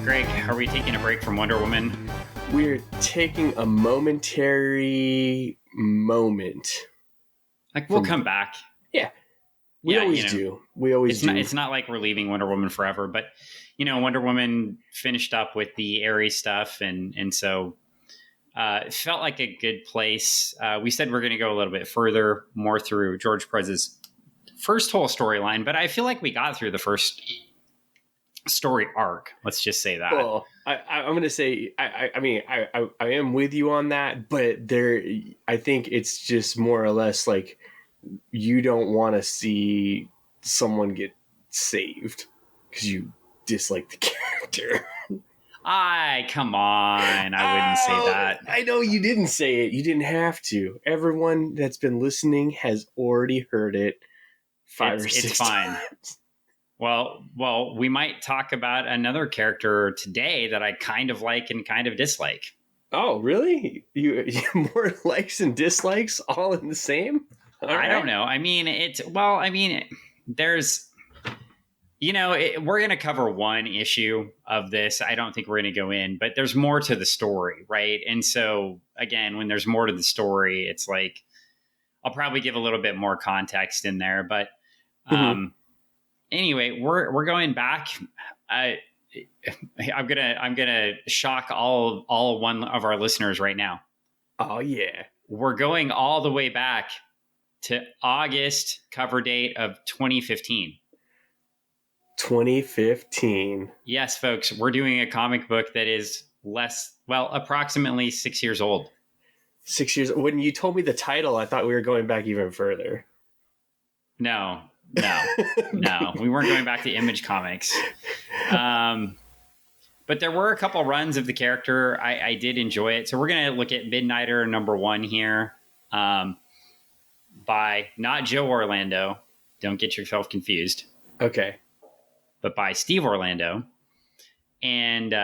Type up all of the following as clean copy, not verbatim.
Greg, are we taking a break from Wonder Woman? We're taking a momentary moment. Like, we'll come back. Yeah. We always do. We always do. It's not like we're leaving Wonder Woman forever, but, Wonder Woman finished up with the Ares stuff, and so it felt like a good place. We said we're going to go a little bit further, more through George Perez's first whole storyline, but I feel like we got through the first story arc. Let's just say that. Well, I'm going to say, I am with you on that, but I think it's just more or less like you don't want to see someone get saved because you dislike the character. Come on. I wouldn't say that. I know you didn't say it. You didn't have to. Everyone that's been listening has already heard it five or six It's fine. times. Well, we might talk about another character today that I kind of like and kind of dislike. Oh, really? You more likes and dislikes all in the same? I don't know. There's, we're going to cover one issue of this. I don't think we're going to go in, but there's more to the story, right? And so, again, when there's more to the story, it's like, I'll probably give a little bit more context in there. But anyway, we're going back. I'm gonna shock all one of our listeners right now. Oh, yeah. We're going all the way back to August cover date of 2015. 2015. Yes, folks, we're doing a comic book that is approximately 6 years old. 6 years. When you told me the title, I thought we were going back even further. No, we weren't going back to Image Comics. But there were a couple runs of the character. I did enjoy it. So we're going to look at Midnighter #1 here. By not Joe Orlando. Don't get yourself confused. Okay. But by Steve Orlando and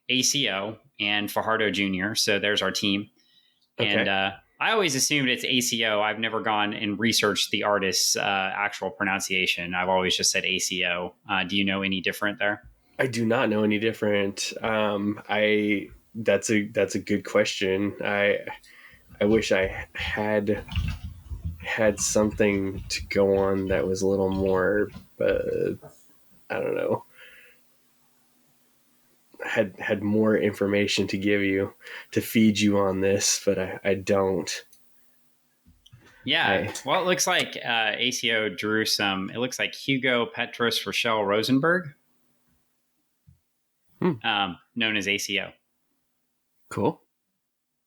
ACO and Fajardo Jr. So there's our team. Okay. And I always assumed it's ACO. I've never gone and researched the artist's actual pronunciation. I've always just said ACO. Do you know any different there? I do not know any different. That's a good question. I wish I had something to go on that was a little more, I don't know, had more information to give you, to feed you on this, but I don't. Yeah. Well, it looks like ACO drew some, it looks like Hugo Petrus Rochelle Rosenberg, known as ACO. Cool.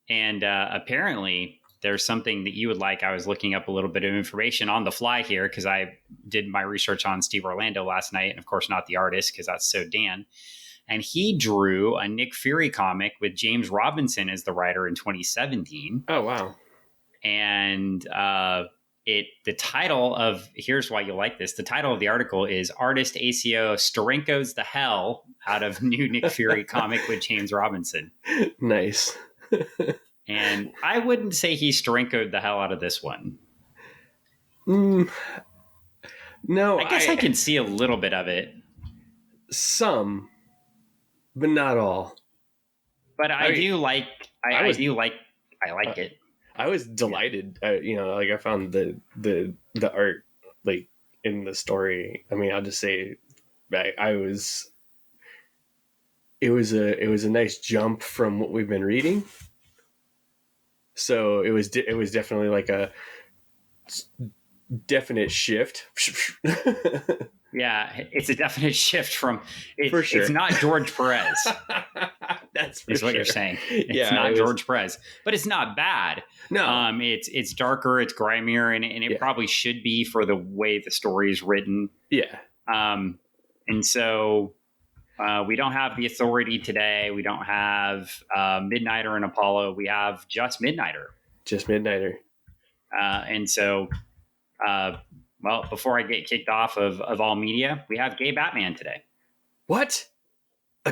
And apparently there's something that you would like. I was looking up a little bit of information on the fly here because I did my research on Steve Orlando last night, and of course not the artist because that's so Dan. And he drew a Nick Fury comic with James Robinson as the writer in 2017. Oh, wow. And the title of, here's why you'll like this. The title of the article is Artist ACO Sterenko's the Hell out of new Nick Fury comic with James Robinson. Nice. And I wouldn't say he Sterenko'd the hell out of this one. No. I guess I can see a little bit of it. Some, but not all. But I like it. I was delighted. I found the art like in the story. I mean, I'll just say, it was a nice jump from what we've been reading. So it was definitely like a definite shift. Yeah, it's a definite shift from. For sure. It's not George Perez. That's for is what sure. You're saying. It's not George Perez, but it's not bad. No, it's darker, it's grimier, and it probably should be for the way the story is written. Yeah. And so we don't have the Authority today. We don't have Midnighter and Apollo. We have just Midnighter. Just Midnighter. And so. Well, before I get kicked off of all media, we have Gay Batman today. What?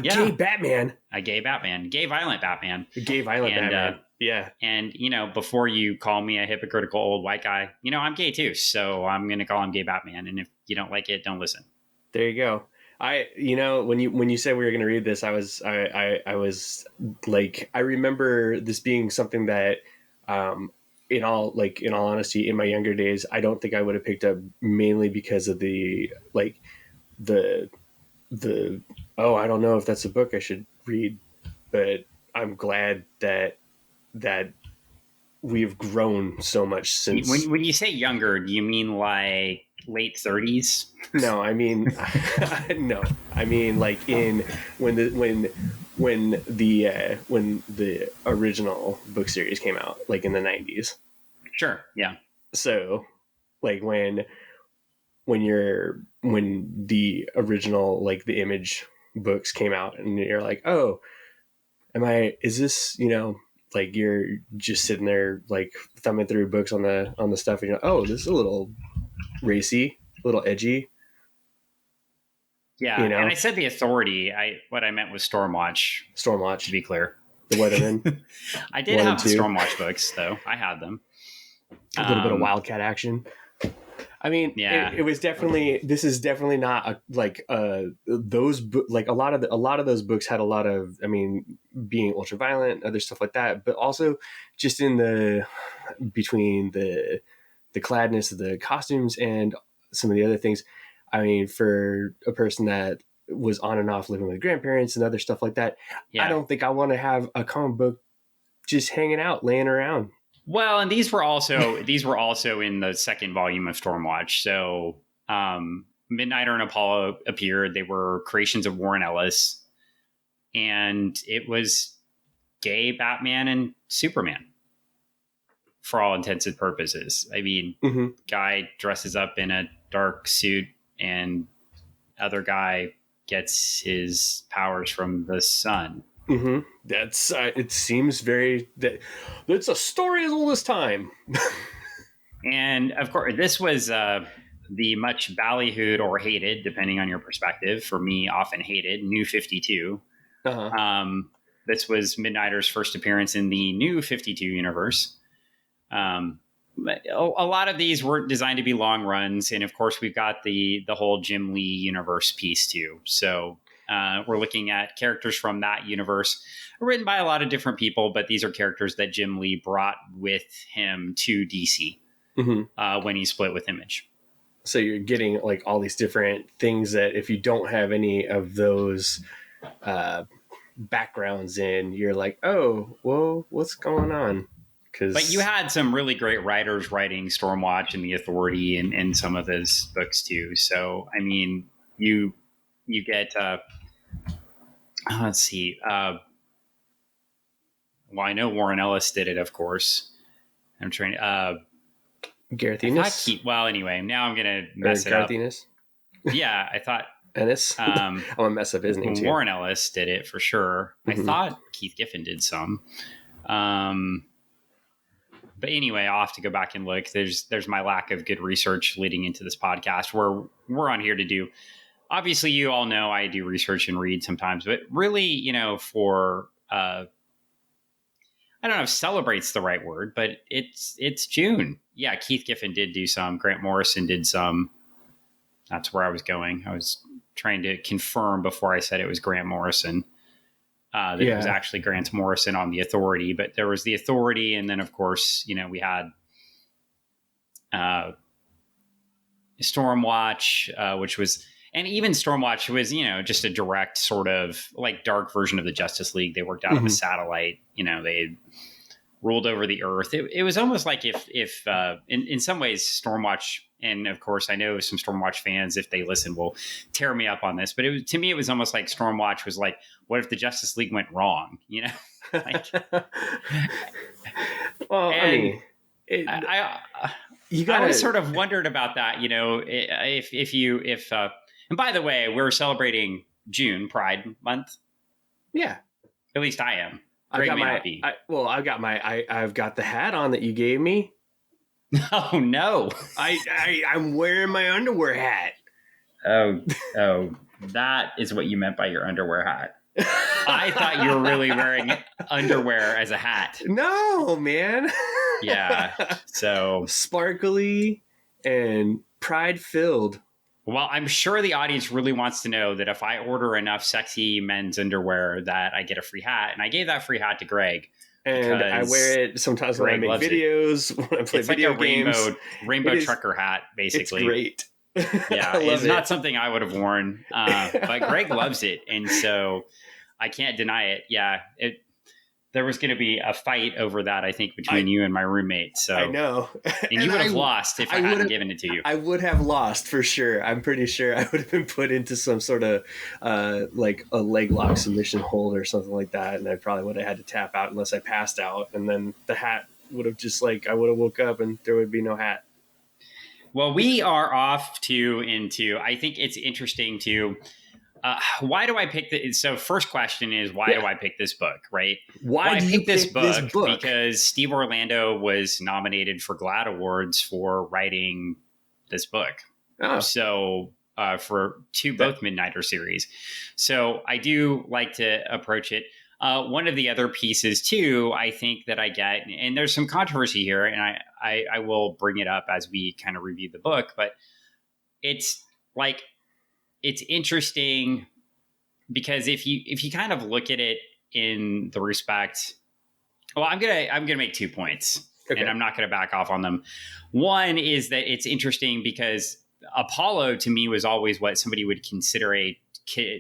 Gay Batman? A gay Batman. Gay violent Batman. Gay violent Batman. Yeah. And, before you call me a hypocritical old white guy, I'm gay too. So I'm going to call him Gay Batman. And if you don't like it, don't listen. There you go. when you said we were going to read this, I was like, I remember this being something that, in all honesty, in my younger days, I don't think I would have picked up, mainly because of the the oh, I don't know if that's a book I should read, but I'm glad that we've grown so much since. When you say younger, do you mean like late 30s? No, I mean, no, I mean like in when the when the original book series came out, like in the 90s. Sure. Yeah. So, like when the original, like the Image books came out, and you're like, oh, is this, like you're just sitting there like thumbing through books on the stuff, and you're like, oh, this is a little racy, a little edgy, Yeah. And I said the Authority. What I meant was Stormwatch. Stormwatch, To be clear, the Weathermen. I did have the Stormwatch books, though. I had them. A little bit of Wildcat action. I mean, yeah, it was definitely. This is definitely not those like a lot of those books had a lot of. I mean, being ultra violent, other stuff like that, but also just in between the cladness of the costumes and some of the other things. I mean, for a person that was on and off living with grandparents and other stuff like that, yeah. I don't think I want to have a comic book just hanging out, laying around. Well, and these were also in the second volume of Stormwatch. So Midnighter and Apollo appeared. They were creations of Warren Ellis, and it was gay Batman and Superman for all intents and purposes. I mean, guy dresses up in a dark suit, and other guy gets his powers from the sun. Mm-hmm. That's it seems that's a story as old as time. And of course, this was the much ballyhooed or hated, depending on your perspective. For me, often hated, New 52. This was Midnighter's first appearance in the New 52 universe. But a lot of these weren't designed to be long runs, and of course, we've got the whole Jim Lee universe piece too. So we're looking at characters from that universe, written by a lot of different people, but these are characters that Jim Lee brought with him to DC when he split with Image. So you're getting like all these different things that if you don't have any of those backgrounds in, you're like, oh, whoa, what's going on? But you had some really great writers writing Stormwatch and the Authority and some of his books too. So, I mean, you get, let's see. Well, I know Warren Ellis did it, of course. I'm trying to, Gareth Ennis? Well, anyway, now I'm going to mess it up. Ennis? Yeah, I thought. Ennis? I'm going to mess up his name too. Warren Ellis did it for sure. I thought Keith Giffen did some. But anyway, I'll have to go back and look. There's my lack of good research leading into this podcast, where we're on here to do. Obviously, you all know I do research and read sometimes, but really, for I don't know if celebrate's the right word, but it's June. Yeah, Keith Giffen did do some. Grant Morrison did some. That's where I was going. I was trying to confirm before I said it was Grant Morrison. It was actually Grant Morrison on the Authority, but there was the Authority, and then of course, we had Stormwatch, which was, and even Stormwatch was, just a direct sort of like dark version of the Justice League. They worked out of a satellite. They ruled over the Earth. It was almost like if in some ways Stormwatch, and of course I know some Stormwatch fans, if they listen, will tear me up on this, but to me it was almost like Stormwatch was like, what if the Justice League went wrong? Like, well, I mean, I always sort of wondered about that. If and by the way, we're celebrating June Pride Month. Yeah, at least I am. Greg I've got the hat on that you gave me. Oh no! I'm wearing my underwear hat. Oh, that is what you meant by your underwear hat. I thought you were really wearing underwear as a hat. No, man. Yeah. So sparkly and pride filled. Well, I'm sure the audience really wants to know that if I order enough sexy men's underwear, that I get a free hat. And I gave that free hat to Greg And I wear because it sometimes when I Greg make loves it. videos, when I play It's like a video games. rainbow It is. trucker hat, It's basically. great. Yeah, I it's love not it. something I would have worn, but Greg loves it, and so I can't deny it. Yeah, there was going to be a fight over that, I think, between I you and my roommate. I So, know, and you and would have lost if I would hadn't have given it to you. I would have lost for sure. I'm pretty sure I would have been put into some sort of like a leg lock submission hold or something like that, and I probably would have had to tap out unless I passed out, and then the hat would have just like I would have woke up and there would be no hat. Well, we are off to into. I think it's interesting to. Why do I pick the? So, first question is why do I pick this book? Right? Why Well, I do you picked this pick this book book? because Steve Orlando was nominated for GLAAD Awards for writing this book. Oh, So, for both Midnighter series, so I do like to approach it. One of the other pieces too, I think that I get, and there's some controversy here, and I will bring it up as we kind of review the book, but it's like it's interesting because if you kind of look at it in the respect, well, I'm gonna make 2 points, okay. and I'm not gonna back off on them. One is that it's interesting because Apollo to me was always what somebody would consider a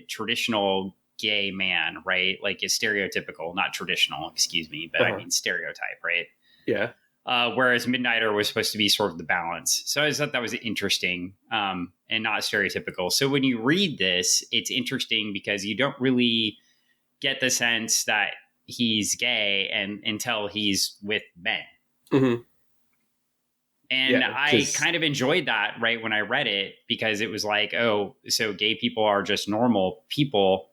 traditional gay man, right? Like a stereotypical, not traditional, excuse me, but I mean stereotype, right? Yeah. Whereas Midnighter was supposed to be sort of the balance. So I thought that was interesting and not stereotypical. So when you read this, it's interesting because you don't really get the sense that he's gay and until he's with men. Mm-hmm. And I kind of enjoyed that right when I read it because it was like, oh, so gay people are just normal people,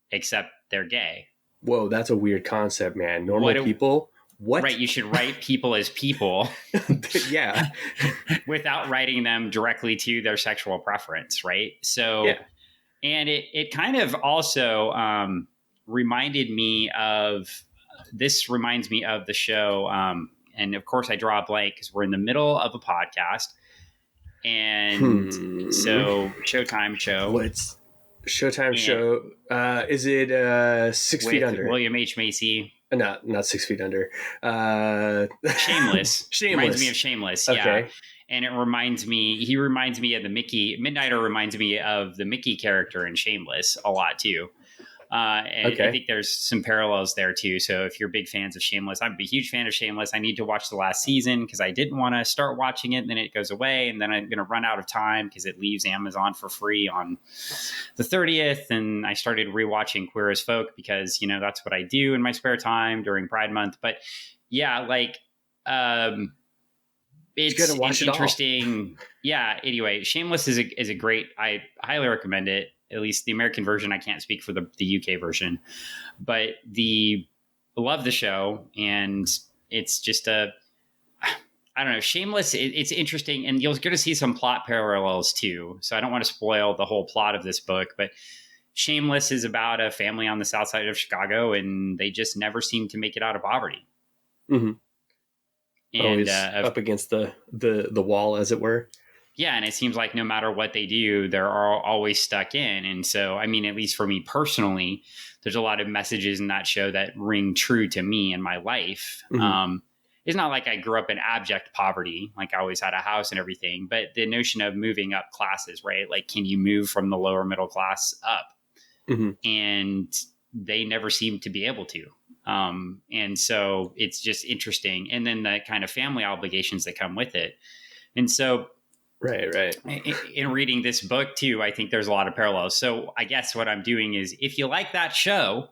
except they're gay. Whoa, that's a weird concept, man. Normal people? What? Right, you should write people as people. Yeah. Without writing them directly to their sexual preference, right? So, yeah. And it kind of also reminded me of, this reminds me of the show, and of course I draw a blank because we're in the middle of a podcast. And so Showtime show. What's Showtime show? Is it 6 Feet Under? William H. Macy. Not 6 Feet Under. Shameless. Reminds me of Shameless. Okay. Yeah. And he reminds me of the Mickey. Midnighter reminds me of the Mickey character in Shameless a lot too. And I think there's some parallels there too. So if you're big fans of Shameless, I'm a huge fan of Shameless. I need to watch the last season because I didn't want to start watching it and then it goes away and then I'm going to run out of time because it leaves Amazon for free on the 30th. And I started rewatching Queer as Folk because, you know, that's what I do in my spare time during Pride Month. But yeah, like, it's interesting. Yeah. Anyway, Shameless is a great, I highly recommend it. At least the American version. I can't speak for the UK version, but I love the show. And it's just I don't know, Shameless. It's interesting. And you're going to see some plot parallels too. So I don't want to spoil the whole plot of this book, but Shameless is about a family on the south side of Chicago and they just never seem to make it out of poverty. Mm-hmm. And always up against the wall, as it were. Yeah, and it seems like no matter what they do, they're always stuck in. And so, I mean, at least for me personally, there's a lot of messages in that show that ring true to me in my life. Mm-hmm. It's not like I grew up in abject poverty, like I always had a house and everything, but the notion of moving up classes, right? Like, can you move from the lower middle class up? Mm-hmm. And they never seem to be able to. And so it's just interesting. And then the kind of family obligations that come with it. And so, Right. In reading this book too, I think there's a lot of parallels. So I guess what I'm doing is, if you like that show,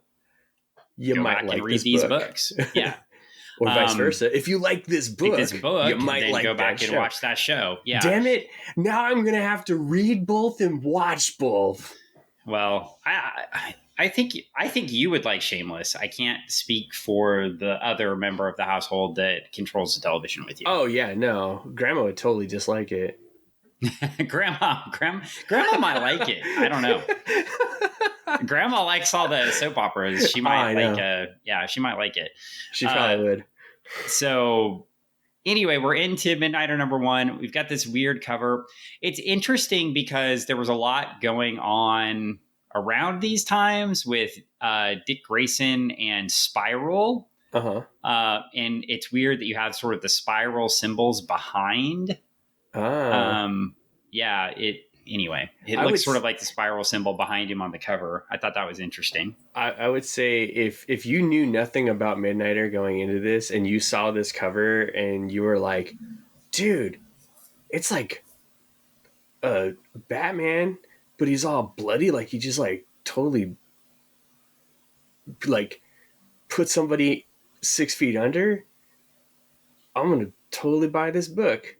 you might like read these books. Yeah. Or vice versa. If you like this book, you might like go back and watch that show. Yeah. Damn it. Now I'm going to have to read both and watch both. Well, I think you would like Shameless. I can't speak for the other member of the household that controls the television with you. Oh yeah, no. Grandma would totally dislike it. Grandma might like it. I don't know. Grandma likes all the soap operas. She might she might like it. She probably would. So anyway, we're into Midnighter #1. We've got this weird cover. It's interesting because there was a lot going on around these times with Dick Grayson and Spiral. And it's weird that you have sort of the spiral symbols behind. Yeah, anyway, it looks sort of like the spiral symbol behind him on the cover. I thought that was interesting. I would say if you knew nothing about Midnighter going into this and you saw this cover and you were like, dude, it's like a Batman, but he's all bloody, like he just like totally like put somebody 6 feet under, I'm gonna totally buy this book.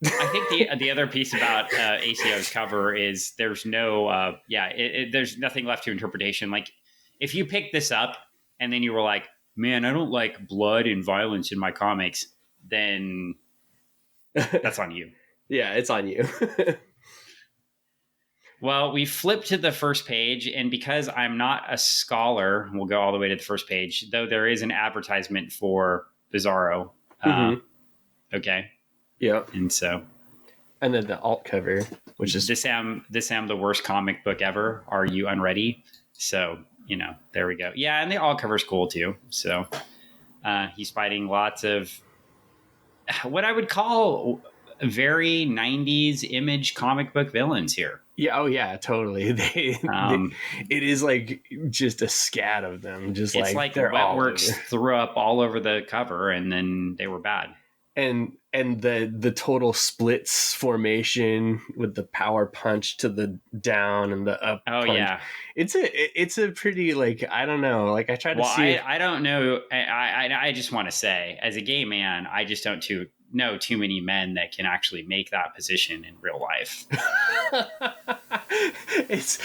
I think the other piece about ACO's cover is there's no there's nothing left to interpretation. Like if you pick this up and then you were like, man, I don't like blood and violence in my comics, then that's on you. Yeah, it's on you. Well, we flip to the first page, and because I'm not a scholar, we'll go all the way to the first page, though there is an advertisement for Bizarro. Okay. Yeah. And so. And then the alt cover, which is... This am the worst comic book ever. Are you unready? So, there we go. Yeah, and the alt cover's cool, too. So, he's fighting lots of what I would call very 90s image comic book villains here. Yeah, oh yeah, totally. It is like just a scat of them. Just it's like Wetworks threw up all over the cover, and then they were bad. And the total splits formation with the power punch to the down and the up. Oh punch. Yeah, it's a pretty like I don't know. Like I tried to see. I don't know. I just want to say, as a gay man, I just don't know too many men that can actually make that position in real life. It's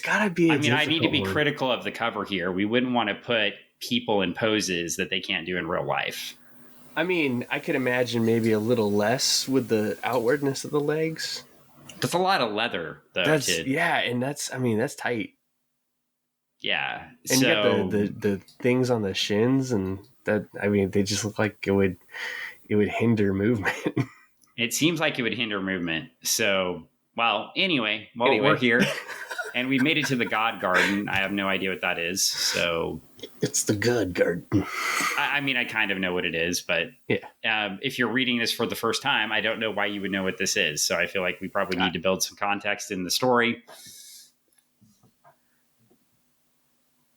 gotta be. I mean, I need to be critical of the cover here. We wouldn't want to put people in poses that they can't do in real life. I mean, I could imagine maybe a little less with the outwardness of the legs. That's a lot of leather, though. Yeah, and that's tight. Yeah, and you got the things on the shins, and that they just look like it would hinder movement. It seems like it would hinder movement. So, anyway, we're here, and we made it to the God Garden. I have no idea what that is. So it's the God Garden. I kind of know what it is, but yeah. If you're reading this for the first time, I don't know why you would know what this is. So I feel like we probably need to build some context in the story.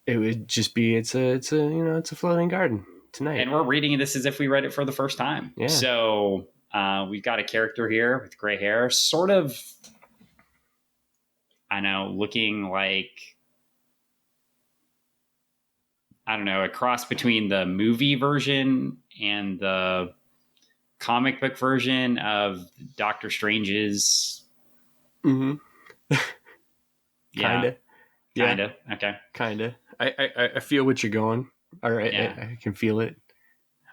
It would just be it's a floating garden tonight, and we're reading this as if we read it for the first time. Yeah. So we've got a character here with gray hair, sort of, looking like, I don't know, a cross between the movie version and the comic book version of Doctor Strange's. Mm-hmm. Kinda. Yeah. Kinda. Okay. Kinda. I feel what you're going. All right. Yeah. I can feel it.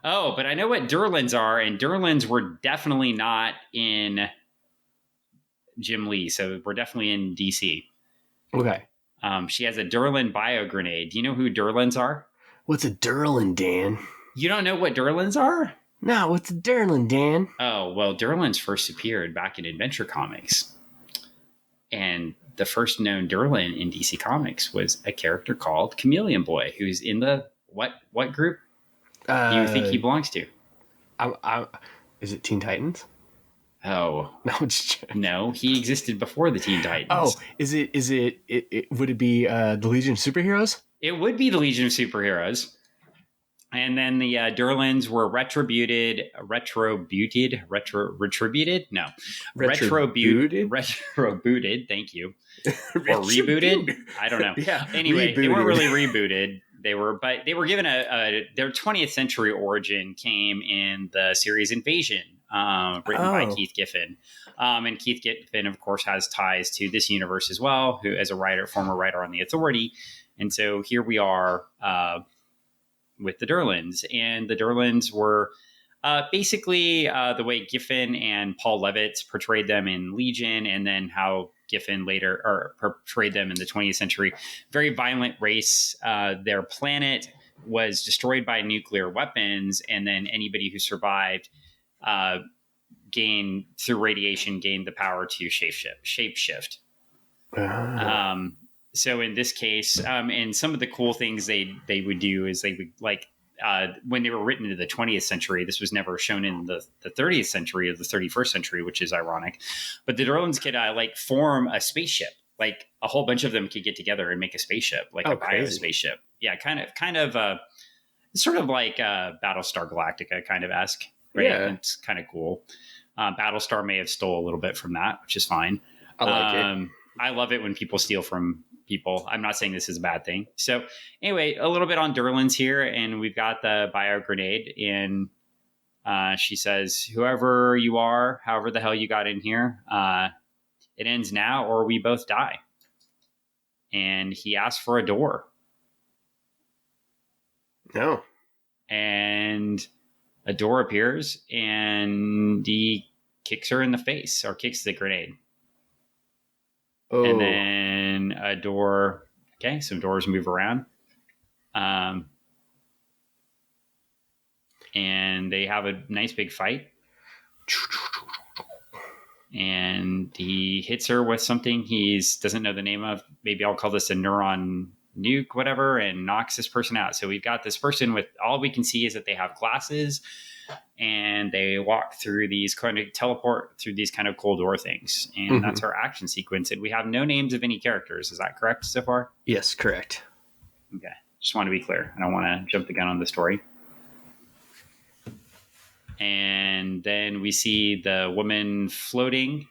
Oh, but I know what Durlins are, and Durlins were definitely not in Jim Lee, so we're definitely in DC. Okay. She has a Durlin bio grenade. Do you know who Durlins are? What's a Durlin, Dan? You don't know what Durlins are? No, what's a Durlin, Dan? Oh, well, Durlins first appeared back in Adventure Comics. And the first known Durlin in DC Comics was a character called Chameleon Boy, who's in the what group do you think he belongs to? Is it Teen Titans? Oh no, he existed before the Teen Titans. Oh, is it would it be the Legion of Superheroes? It would be the Legion of Superheroes. And then the Durlins were retributed. Thank you. Or rebooted. I don't know. Yeah. Anyway, they weren't really rebooted. They were given their 20th century origin came in the series Invasion, written by Keith Giffen. And Keith Giffen, of course, has ties to this universe as well, who as a former writer on The Authority. And so here we are, with the Durlins, and the Durlins were basically the way Giffen and Paul Levitz portrayed them in Legion, and then how Giffen later portrayed them in the 20th century. Very violent race. Their planet was destroyed by nuclear weapons, and then anybody who survived gained through radiation gained the power to shapeshift. So in this case, and some of the cool things they would do is they would like when they were written into the 20th century. This was never shown in the 30th century or the 31st century, which is ironic. But the drones could like form a spaceship. Like a whole bunch of them could get together and make a spaceship, like a bio spaceship. Yeah, kind of sort of like Battlestar Galactica kind of esque. Right? Yeah, it's kind of cool. Battlestar may have stole a little bit from that, which is fine. I like it. I love it when people steal from people. I'm not saying this is a bad thing. So anyway, a little bit on Derlin's here, and we've got the bio grenade, and she says, "Whoever you are, however the hell you got in here, it ends now, or we both die." And he asks for a door. No. And a door appears, and he kicks her in the face, or kicks the grenade. Oh. And then a door. Okay, some doors move around. And they have a nice big fight. And he hits her with something he doesn't know the name of. Maybe I'll call this a neuron nuke, whatever, and knocks this person out. So we've got this person with, all we can see is that they have glasses, and they walk through these kind of teleport through these kind of cool door things. And that's our action sequence. And we have no names of any characters. Is that correct so far? Yes, correct. Okay. Just want to be clear. I don't want to jump the gun on the story. And then we see the woman floating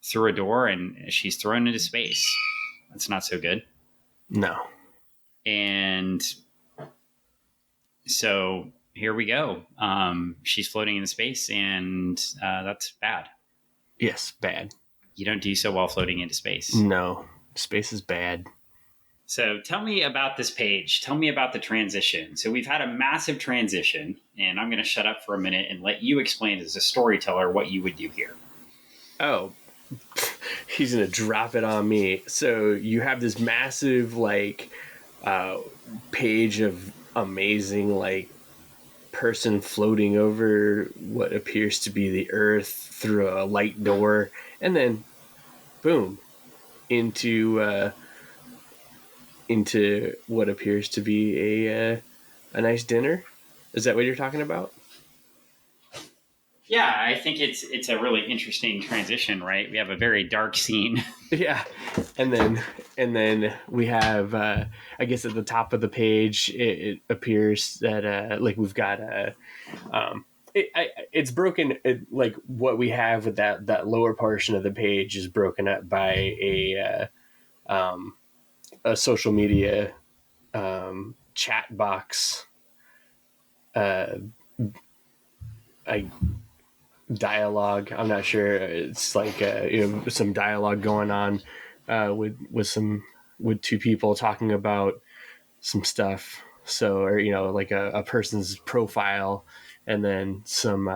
through a door, and she's thrown into space. That's not so good. No. And so here we go. She's floating in space, and that's bad. Yes, bad. You don't do so well floating into space. No, space is bad. So tell me about this page. Tell me about the transition. So we've had a massive transition, and I'm going to shut up for a minute and let you explain as a storyteller what you would do here. Oh, he's going to drop it on me. So you have this massive, like, page of amazing, like, person floating over what appears to be the earth through a light door, and then, boom, into what appears to be a nice dinner. Is that what you're talking about? Yeah, I think it's a really interesting transition, right? We have a very dark scene. Yeah, and then we have, I guess at the top of the page, it appears that like we've got it's broken. Like what we have with that lower portion of the page is broken up by a social media chat box dialogue. I'm not sure. It's like some dialogue going on with two people talking about some stuff. So, or like a person's profile, and then some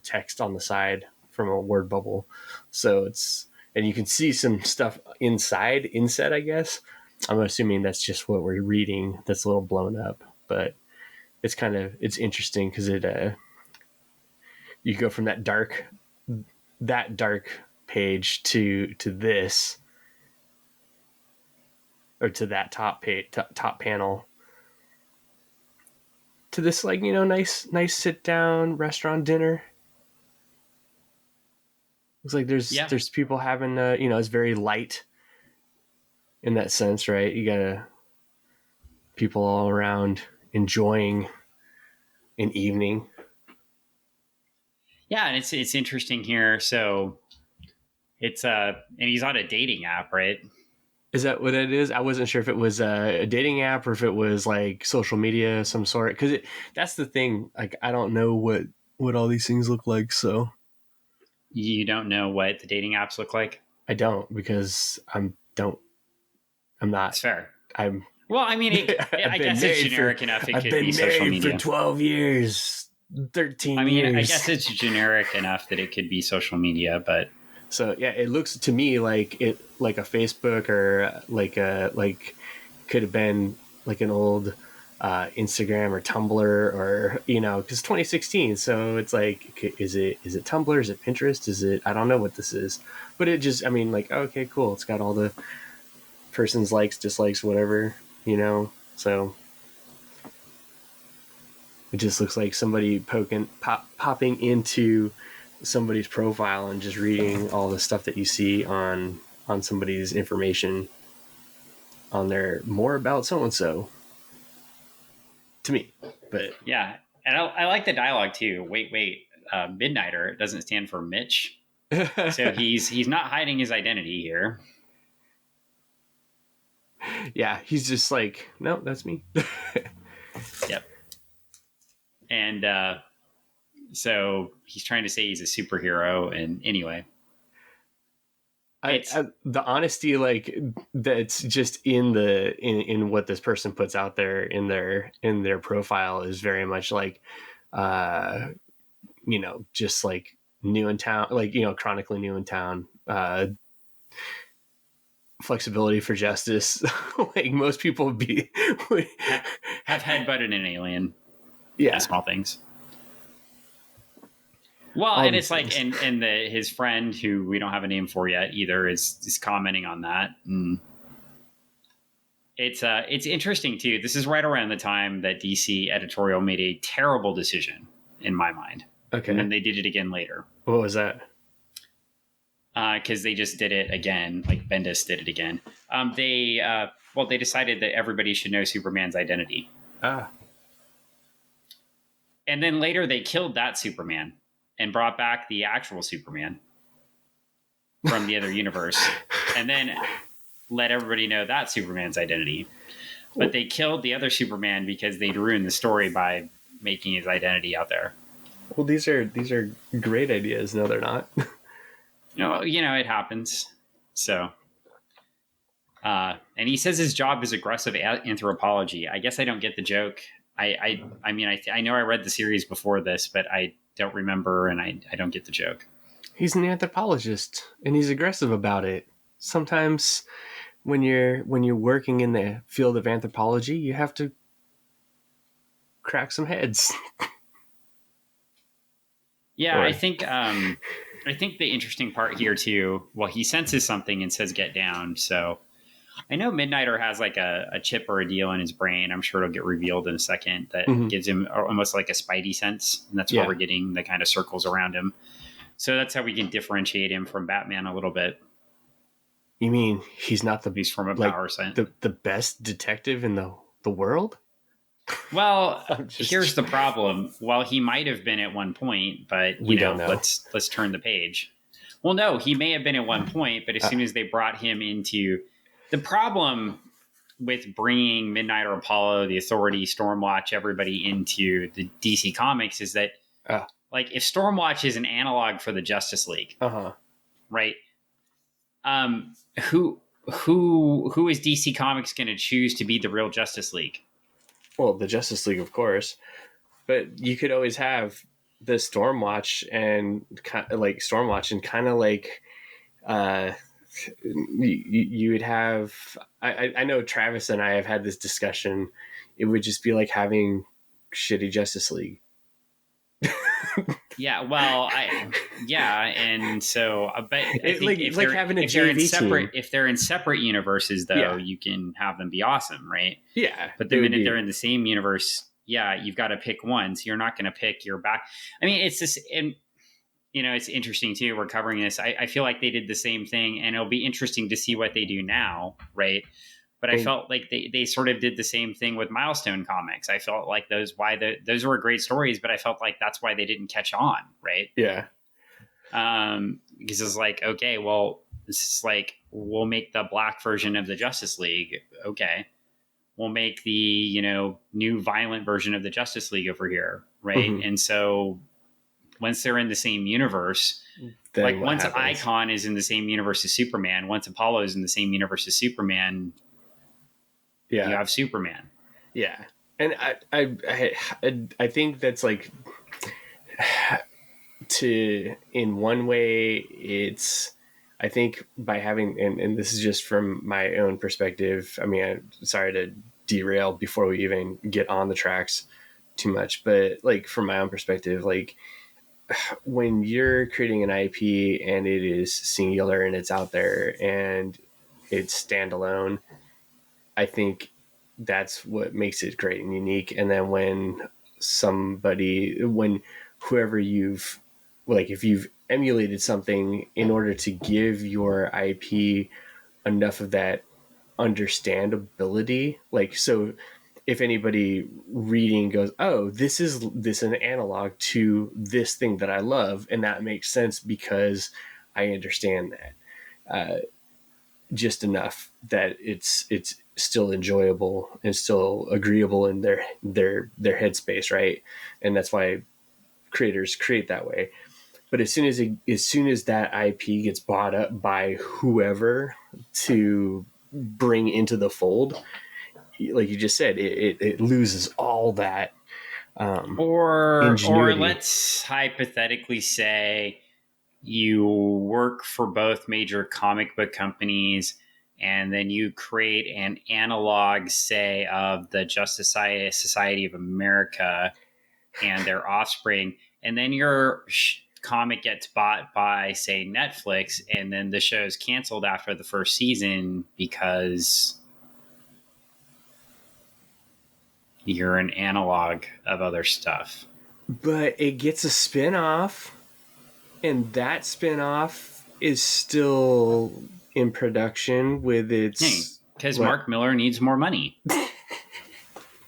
text on the side from a word bubble. So and you can see some stuff inset, I guess. I'm assuming that's just what we're reading that's a little blown up, but it's interesting because you go from that dark page to this, or to that top panel, to this, like, nice sit down restaurant dinner. Looks like there's people having it's very light in that sense, right? You got people all around enjoying an evening. Yeah, and it's interesting here. So it's and he's on a dating app, right? Is that what it is? I wasn't sure if it was a dating app or if it was like social media of some sort. Because that's the thing. Like, I don't know what all these things look like. So you don't know what the dating apps look like? I don't, because I'm not. It's fair. Well, I mean, I guess it's generic enough. It could be social media. I've been married for 12 years, 13 years. I mean, I guess it's generic enough that it could be social media, but. So yeah, it looks to me like a Facebook, or like could have been like an old Instagram or Tumblr, or because 2016. So it's like, is it Tumblr? Is it Pinterest? Is it, I don't know what this is, but it just, I mean, like, okay, cool. It's got all the person's likes, dislikes, whatever, So it just looks like somebody popping into somebody's profile and just reading all the stuff that you see on somebody's information on there, more about so and so, to me. But Yeah, and I like the dialogue too. Wait, Midnighter doesn't stand for Mitch, so he's not hiding his identity here. yeah, he's just like, no, that's me. Yep. And so he's trying to say he's a superhero, and anyway, The honesty, like, that's just in what this person puts out there in their profile is very much like, just like new in town, like, chronically new in town, flexibility for justice. Like most people would be have headbutted an alien. Yeah, small things. Well, and it's like, and his friend, who we don't have a name for yet either, is commenting on that. And it's interesting too. This is right around the time that DC editorial made a terrible decision, in my mind. Okay. And then they did it again later. What was that? Because they just did it again, like Bendis did it again. They decided that everybody should know Superman's identity. And then later they killed that Superman and brought back the actual Superman from the other universe, and then let everybody know that Superman's identity. But they killed the other Superman because they'd ruined the story by making his identity out there. Well, these are great ideas. No, they're not. It happens. So, and he says his job is aggressive anthropology. I guess I don't get the joke. I know I read the series before this, but I don't remember, and I don't get the joke. He's an anthropologist, and he's aggressive about it. Sometimes when you're working in the field of anthropology, you have to crack some heads. Yeah, I think the interesting part here too, well, he senses something and says get down. So I know Midnighter has like a chip or a deal in his brain. I'm sure it'll get revealed in a second that gives him almost like a spidey sense. And that's why we're getting the kind of circles around him. So that's how we can differentiate him from Batman a little bit. You mean he's not He's from a power sense. The best detective in the world? Well, here's the problem. Well, he might have been at one point, but we don't know. Let's turn the page. Well, no, he may have been at one point, but as soon as they brought him into the problem with bringing Midnighter, Apollo, the Authority, Stormwatch, everybody into the DC Comics is that, like, if Stormwatch is an analog for the Justice League, right? Who is DC Comics going to choose to be the real Justice League? Well, the Justice League, of course, but you could always have the Stormwatch and kind of like, you would have. I know Travis and I have had this discussion. It would just be like having shitty Justice League. Yeah, well, and so, but I think if like having a JV team. If they're in separate universes, though, you can have them be awesome, right? Yeah, but the minute they're in the same universe, you've got to pick one. So you're not going to pick your back. I mean, it's this, and it's interesting too. We're covering this. I feel like they did the same thing, and it'll be interesting to see what they do now, right? But I felt like they sort of did the same thing with Milestone Comics. I felt like those were great stories, but I felt like that's why they didn't catch on, right? Yeah. Because it's like, okay, well, this is like, we'll make the black version of the Justice League. Okay. We'll make the, new violent version of the Justice League over here, right? And so once they're in the same universe, then like once happens? Icon is in the same universe as Superman, once Apollo is in the same universe as Superman, you have Superman. Yeah. And I think that's like, in one way, it's, I think by having, and this is just from my own perspective, I mean, I'm sorry to derail before we even get on the tracks too much. But like from my own perspective, like when you're creating an IP and it is singular and it's out there and it's standalone, I think that's what makes it great and unique. And then when whoever you've, like, if you've emulated something in order to give your IP enough of that understandability, like, so if anybody reading goes, oh, this is an analog to this thing that I love, and that makes sense because I understand that just enough that it's still enjoyable and still agreeable in their headspace, right? And that's why creators create that way. But as soon as that IP gets bought up by whoever to bring into the fold, like you just said, it loses all that Or ingenuity. let's hypothetically say you work for both major comic book companies, and then you create an analog, say, of the Justice Society of America and their offspring, and then your comic gets bought by, say, Netflix, and then the show is canceled after the first season because you're an analog of other stuff. But it gets a spin-off, and that spin-off is still in production with its... Because Mark Miller needs more money.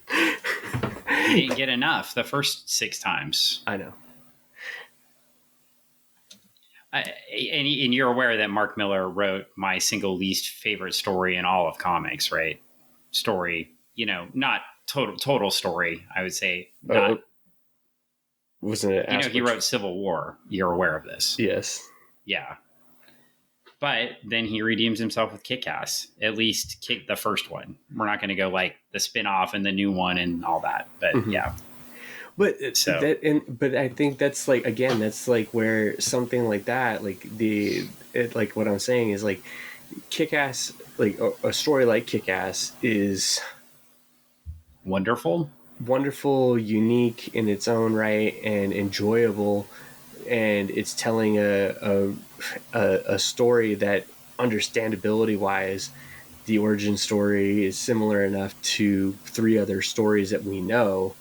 He didn't get enough the first 6 times. I know. And you're aware that Mark Miller wrote my single least favorite story in all of comics, right? Story, not total story, I would say. Not, wasn't it? He wrote Civil War. You're aware of this. Yes. Yeah. But then he redeems himself with Kick-Ass, at least the first one. We're not going to go like the spin-off and the new one and all that. But yeah. But but I think that's like, again, that's like where something like that, like like what I'm saying is like Kick-Ass, like a story like Kick-Ass is wonderful, unique in its own right, and enjoyable, and it's telling a story that, understandability wise, the origin story is similar enough to 3 other stories that we know,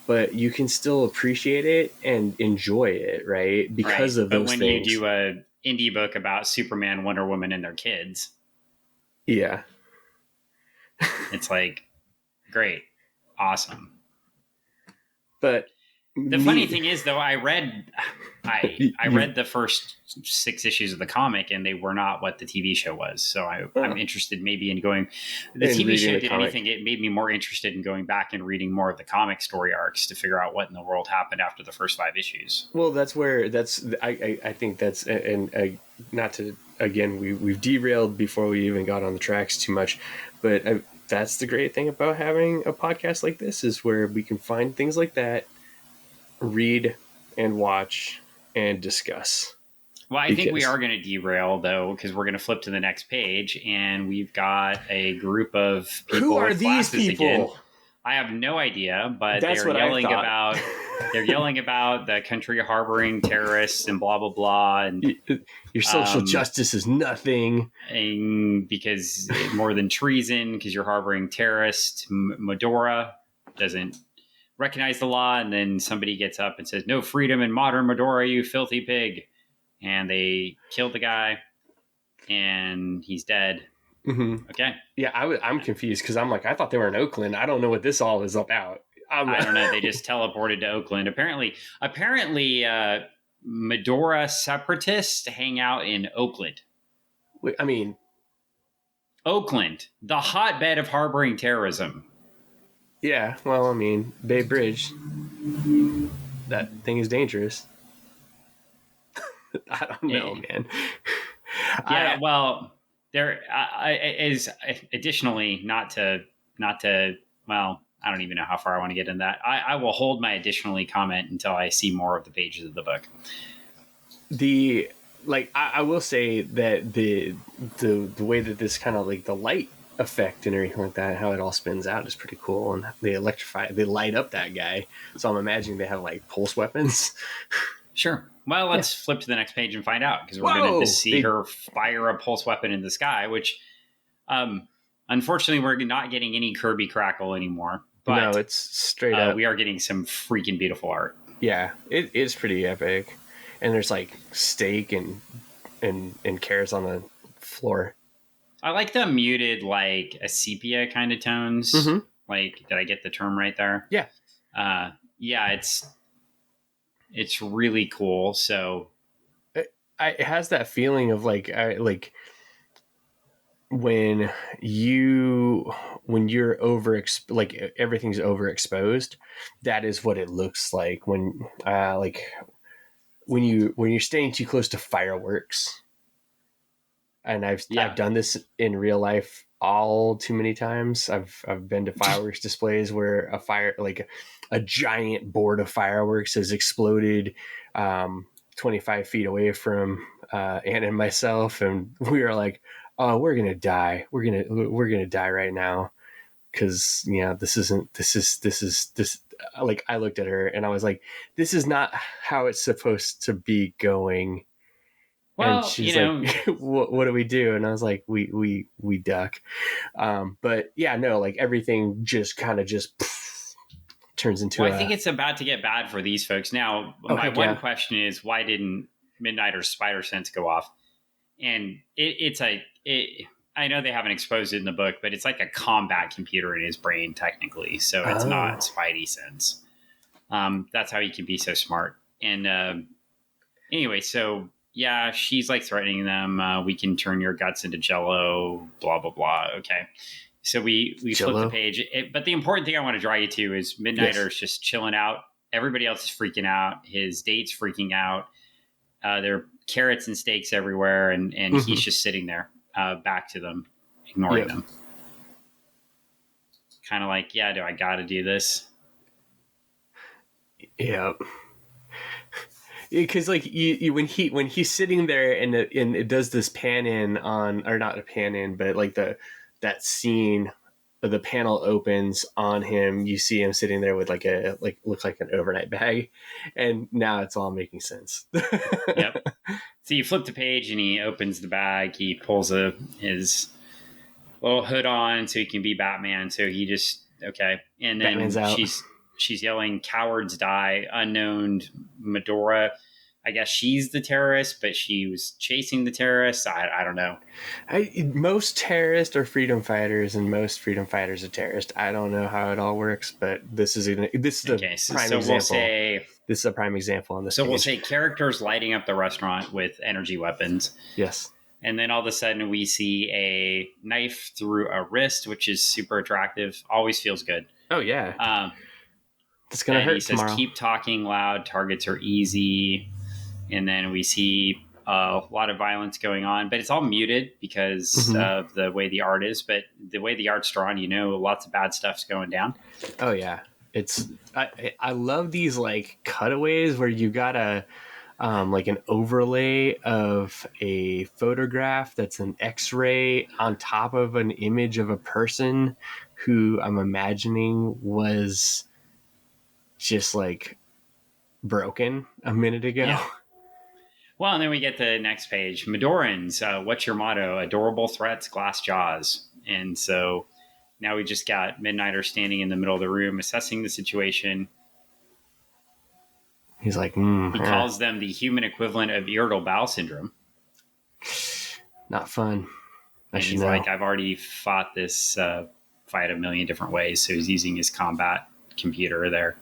but you can still appreciate it and enjoy it, right? Because of those things. But when you do a indie book about Superman, Wonder Woman, and their kids, yeah, it's like, great, awesome. But the funny thing is, though, I read the first 6 issues of the comic, and they were not what the TV show was. So I'm interested maybe in going. The TV show did anything. It made me more interested in going back and reading more of the comic story arcs to figure out what in the world happened after the first 5 issues. Well, I think that's, and not to, again, we've derailed before we even got on the tracks too much, but that's the great thing about having a podcast like this, is where we can find things like that, read and watch and discuss. Well, I think we are going to derail, though, because we're going to flip to the next page, and we've got a group of people. Who are these people? Again. I have no idea, but they're yelling about the country harboring terrorists and blah blah blah, and your social justice is nothing, and because more than treason, because you're harboring terrorists. Medora doesn't recognize the law, and then somebody gets up and says, "No freedom in modern Medora, you filthy pig," and they kill the guy, and he's dead. Mm-hmm. Okay. Yeah, I'm confused because I'm like, I thought they were in Oakland. I don't know what this all is about. I don't know. They just teleported to Oakland. Apparently, Medora separatists hang out in Oakland. I mean, Oakland, the hotbed of harboring terrorism. Yeah, well, I mean, Bay Bridge, that thing is dangerous. I don't know, man. Yeah, well, there is additionally not to. Well, I don't even know how far I want to get in that. I will hold my additionally comment until I see more of the pages of the book. I will say that the way that this kind of, like, the light effect and everything like that, how it all spins out is pretty cool. And they light up that guy. So I'm imagining they have like pulse weapons. Sure. Well, let's flip to the next page and find out, because we're going to Whoa! see her fire a pulse weapon in the sky, which, unfortunately, we're not getting any Kirby crackle anymore. But No, it's straight up. we are getting some freaking beautiful art. Yeah, it is pretty epic. And there's like steak and carrots on the floor. I like the muted, like a sepia kind of tones. Mm-hmm. Like, did I get the term right there? Yeah. Yeah, it's really cool. So It has that feeling of like when you're like everything's overexposed, that is what it looks like when when you're staying too close to fireworks. And I've done this in real life all too many times. I've been to fireworks displays where a giant board of fireworks has exploded 25 feet away from Anna and myself, and we were like, "Oh, we're gonna die. We're gonna die right now." Because this. Like, I looked at her and I was like, "This is not how it's supposed to be going." Well, and she's like, what do we do? And I was like, we duck. But yeah, no, like everything just kind of just turns into I think it's about to get bad for these folks. Now, my one question is, why didn't Midnighter's spider sense go off? And I know they haven't exposed it in the book, but it's like a combat computer in his brain, technically. So it's not Spidey sense. That's how he can be so smart. And anyway, so yeah, she's like threatening them. We can turn your guts into jello, blah, blah, blah. Okay. So we flip the page. But the important thing I want to draw you to is Midnighter's just chilling out. Everybody else is freaking out. His date's freaking out. There are carrots and steaks everywhere. And he's just sitting there, back to them, ignoring them. Kind of like, yeah, do I got to do this? Yeah. Because like when he's sitting there and it does this pan in on, or not a pan in, but like that scene, the panel opens on him. You see him sitting there with looks like an overnight bag, and now it's all making sense. Yep. So you flip the page and he opens the bag. He pulls his little hood on so he can be Batman. So he just and then she's yelling, "Cowards die!" Unknown Medora. I guess she's the terrorist, but she was chasing the terrorists. I don't know. Most terrorists are freedom fighters, and most freedom fighters are terrorists. I don't know how it all works, but this is a prime example. We'll say this is a prime example on this. So we'll say characters lighting up the restaurant with energy weapons. Yes. And then all of a sudden we see a knife through a wrist, which is super attractive. Always feels good. Oh yeah. It's gonna hurt tomorrow. He says, "Keep talking loud. Targets are easy." And then we see a lot of violence going on, but it's all muted because of the way the art is. But the way the art's drawn, lots of bad stuff's going down. Oh yeah, I love these like cutaways where you got like an overlay of a photograph that's an X-ray on top of an image of a person who I'm imagining was just like broken a minute ago. Yeah. Well, and then we get the next page. Medorans, what's your motto? Adorable threats, glass jaws. And so now we just got Midnighter standing in the middle of the room, assessing the situation. He's like, he calls them the human equivalent of irritable bowel syndrome. Not fun. And he's like, I've already fought this fight a million different ways. So he's using his combat computer there.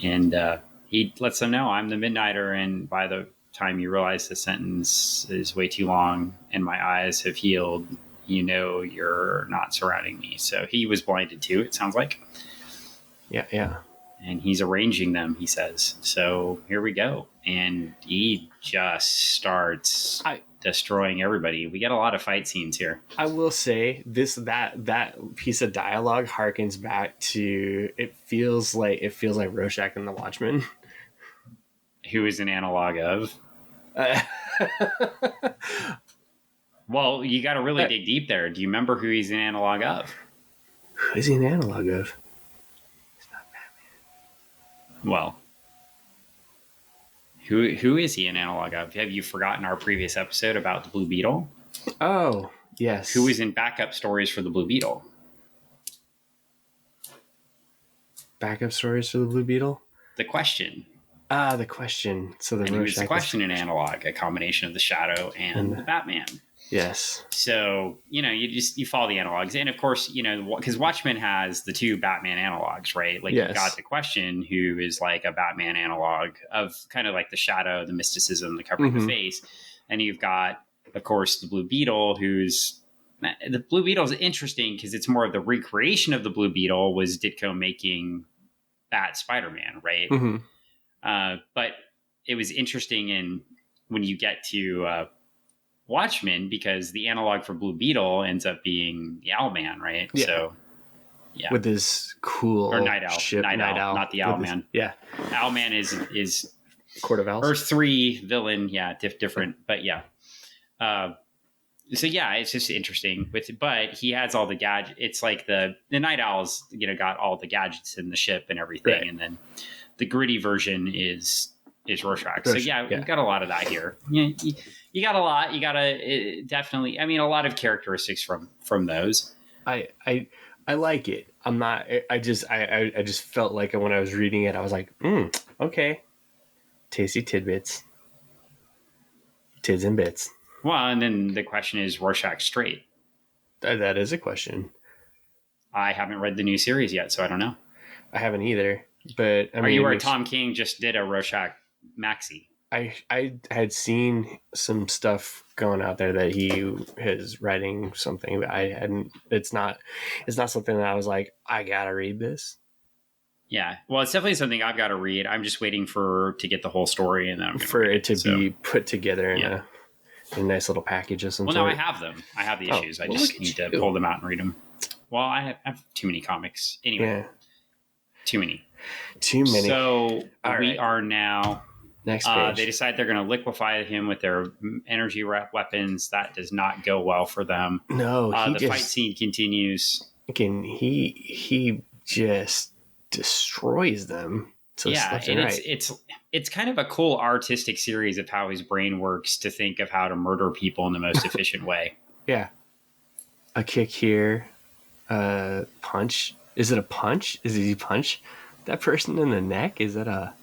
And he lets them know, I'm the Midnighter. And by the time you realize the sentence is way too long and my eyes have healed, you're not surrounding me. So he was blinded too, it sounds like. Yeah. And he's arranging them, he says. So here we go. And he just starts destroying everybody. We get a lot of fight scenes here. I will say that piece of dialogue harkens back to, it feels like Rorschach and the Watchmen. Who is an analog of? Well, you got to really dig deep there. Do you remember who he's an analog of? Who is he an analog of? Well, who is he an analog of? Have you forgotten our previous episode about the Blue Beetle? Oh, yes. Who is in backup stories for the Blue Beetle? Backup stories for the Blue Beetle? The Question. Ah, the Question. So the and who's the Rorschach Question in analog, a combination of the Shadow and the Batman. Yes. So, you follow the analogs. And of course, because Watchmen has the two Batman analogs, right? Like Yes. you've got the Question, who is like a Batman analog of kind of like the Shadow, the mysticism, the covering the face. And you've got, of course, the Blue Beetle, the Blue Beetle is interesting because it's more of the recreation of the Blue Beetle was Ditko making Bat Spider-Man, right? But it was interesting when you get to Watchmen, because the analog for Blue Beetle ends up being the Owlman, right? Yeah. So, yeah, with this cool or Night Owl, ship, Night Owl, not the Owlman. Yeah, Owlman is Court of Owls, Earth 3 villain. Yeah, different, but yeah. So yeah, it's just interesting. But he has all the gadgets. It's like the Night Owls, got all the gadgets in the ship and everything, right. And then the gritty version is Rorschach. So yeah, we've got a lot of that here. Yeah, you got a lot. You got to definitely. I mean, a lot of characteristics from those. I like it. I'm not. I just felt like when I was reading it, I was like, okay, tasty tidbits, tids and bits. Well, and then the question is Rorschach straight? That is a question. I haven't read the new series yet, so I don't know. I haven't either. But are you aware Tom King just did a Rorschach maxi? I had seen some stuff going out there that he is writing something that I hadn't. It's not something that I was like, I gotta read this. Yeah, well, it's definitely something I've got to read. I'm just waiting to get the whole story, and then for it to be put together in a nice little package of some sort. Well, no, I have them. I have the issues. I just need to pull them out and read them. Well, I have too many comics. Anyway, too many. So we are now. Next page. They decide they're going to liquefy him with their energy weapons. That does not go well for them. No, the fight scene continues. Again, he just destroys them. Yeah, and it's kind of a cool artistic series of how his brain works to think of how to murder people in the most efficient way. Yeah, a kick here, punch. Is it a punch? Is he punch that person in the neck? Is that a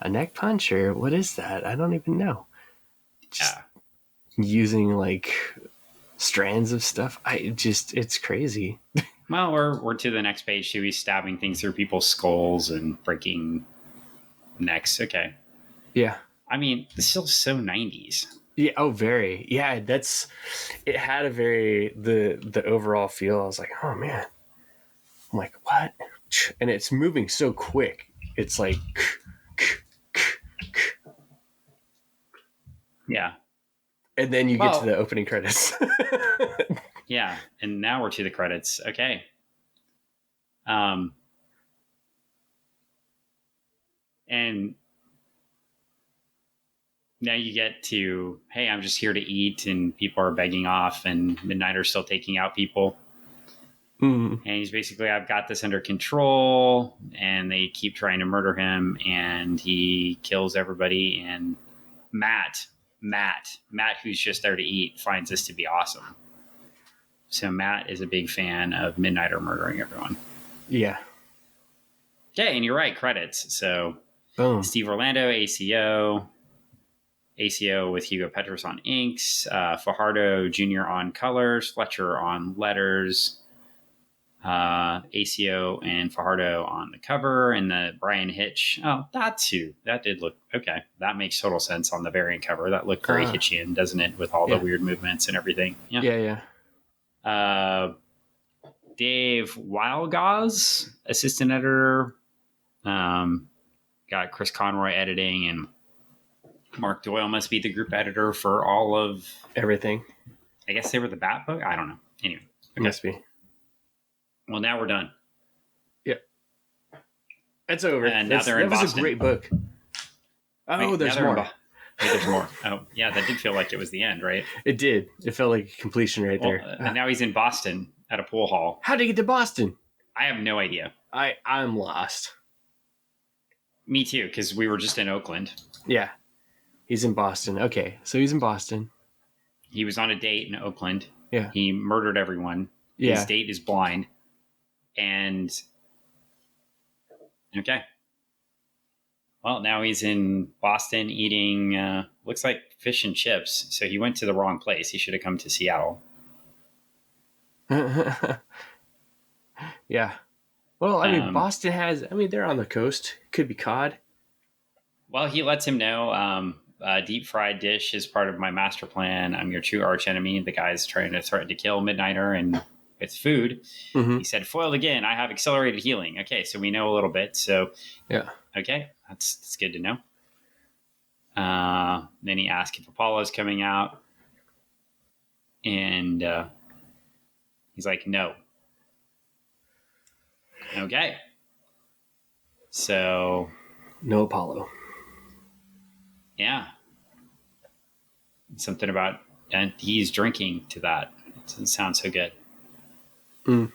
neck punch, or what is that? I don't even know. Just using like strands of stuff. It's crazy. Well, we're to the next page too. He's stabbing things through people's skulls and breaking necks. Okay. Yeah. I mean, it's still so 90s. Yeah. Oh, very. Yeah. It had a very, the overall feel. I was like, oh man. I'm like, what? And it's moving so quick. It's like, yeah. And then you get to the opening credits. Yeah. And now we're to the credits. Okay. And now you get to, hey, I'm just here to eat, and people are begging off, and Midnighter's still taking out people. And he's basically, I've got this under control, and they keep trying to murder him, and he kills everybody. And Matt, who's just there to eat, finds this to be awesome. So Matt is a big fan of Midnighter murdering everyone. Yeah. Okay, and you're right, credits. So boom. Steve Orlando, ACO with Hugo Petros on inks, Fajardo Jr. on colors, Fletcher on letters, ACO and Fajardo on the cover, and the Brian Hitch. Oh, that did look okay. That makes total sense on the variant cover. That looked very Hitchian, doesn't it? With all the weird movements and everything. Yeah. Dave Wildgaz, assistant editor. Got Chris Conroy editing, and Mark Doyle must be the group editor for all of everything. I guess they were the Bat book. I don't know. Anyway, okay. Must be. Well, now we're done. Yep. It's over. And now they're in Boston. That was a great book. Oh, there's more. Wait, there's more. Oh, yeah, that did feel like it was the end, right? It did. It felt like completion right Well, there. and now he's in Boston at a pool hall. How did he get to Boston? I have no idea. I'm lost. Me too, because we were just in Oakland. Yeah. He's in Boston. Okay, so he's in Boston. He was on a date in Oakland. Yeah. He murdered everyone. Yeah. His date is blind. And okay. Well, now he's in Boston eating, looks like fish and chips. So he went to the wrong place. He should have come to Seattle. Yeah. Well, I mean, Boston has, they're on the coast. Could be cod. Well, he lets him know a deep fried dish is part of my master plan. I'm your true arch enemy. The guy's trying to threaten to kill Midnighter and it's food. Mm-hmm. He said, foiled again. I have accelerated healing. Okay, so we know a little bit. So, yeah. Okay, that's good to know. Then he asked if Apollo's coming out. And he's like, no. Okay. So. No Apollo. Yeah. Something about, and he's drinking to that. It doesn't sound so good. Mm.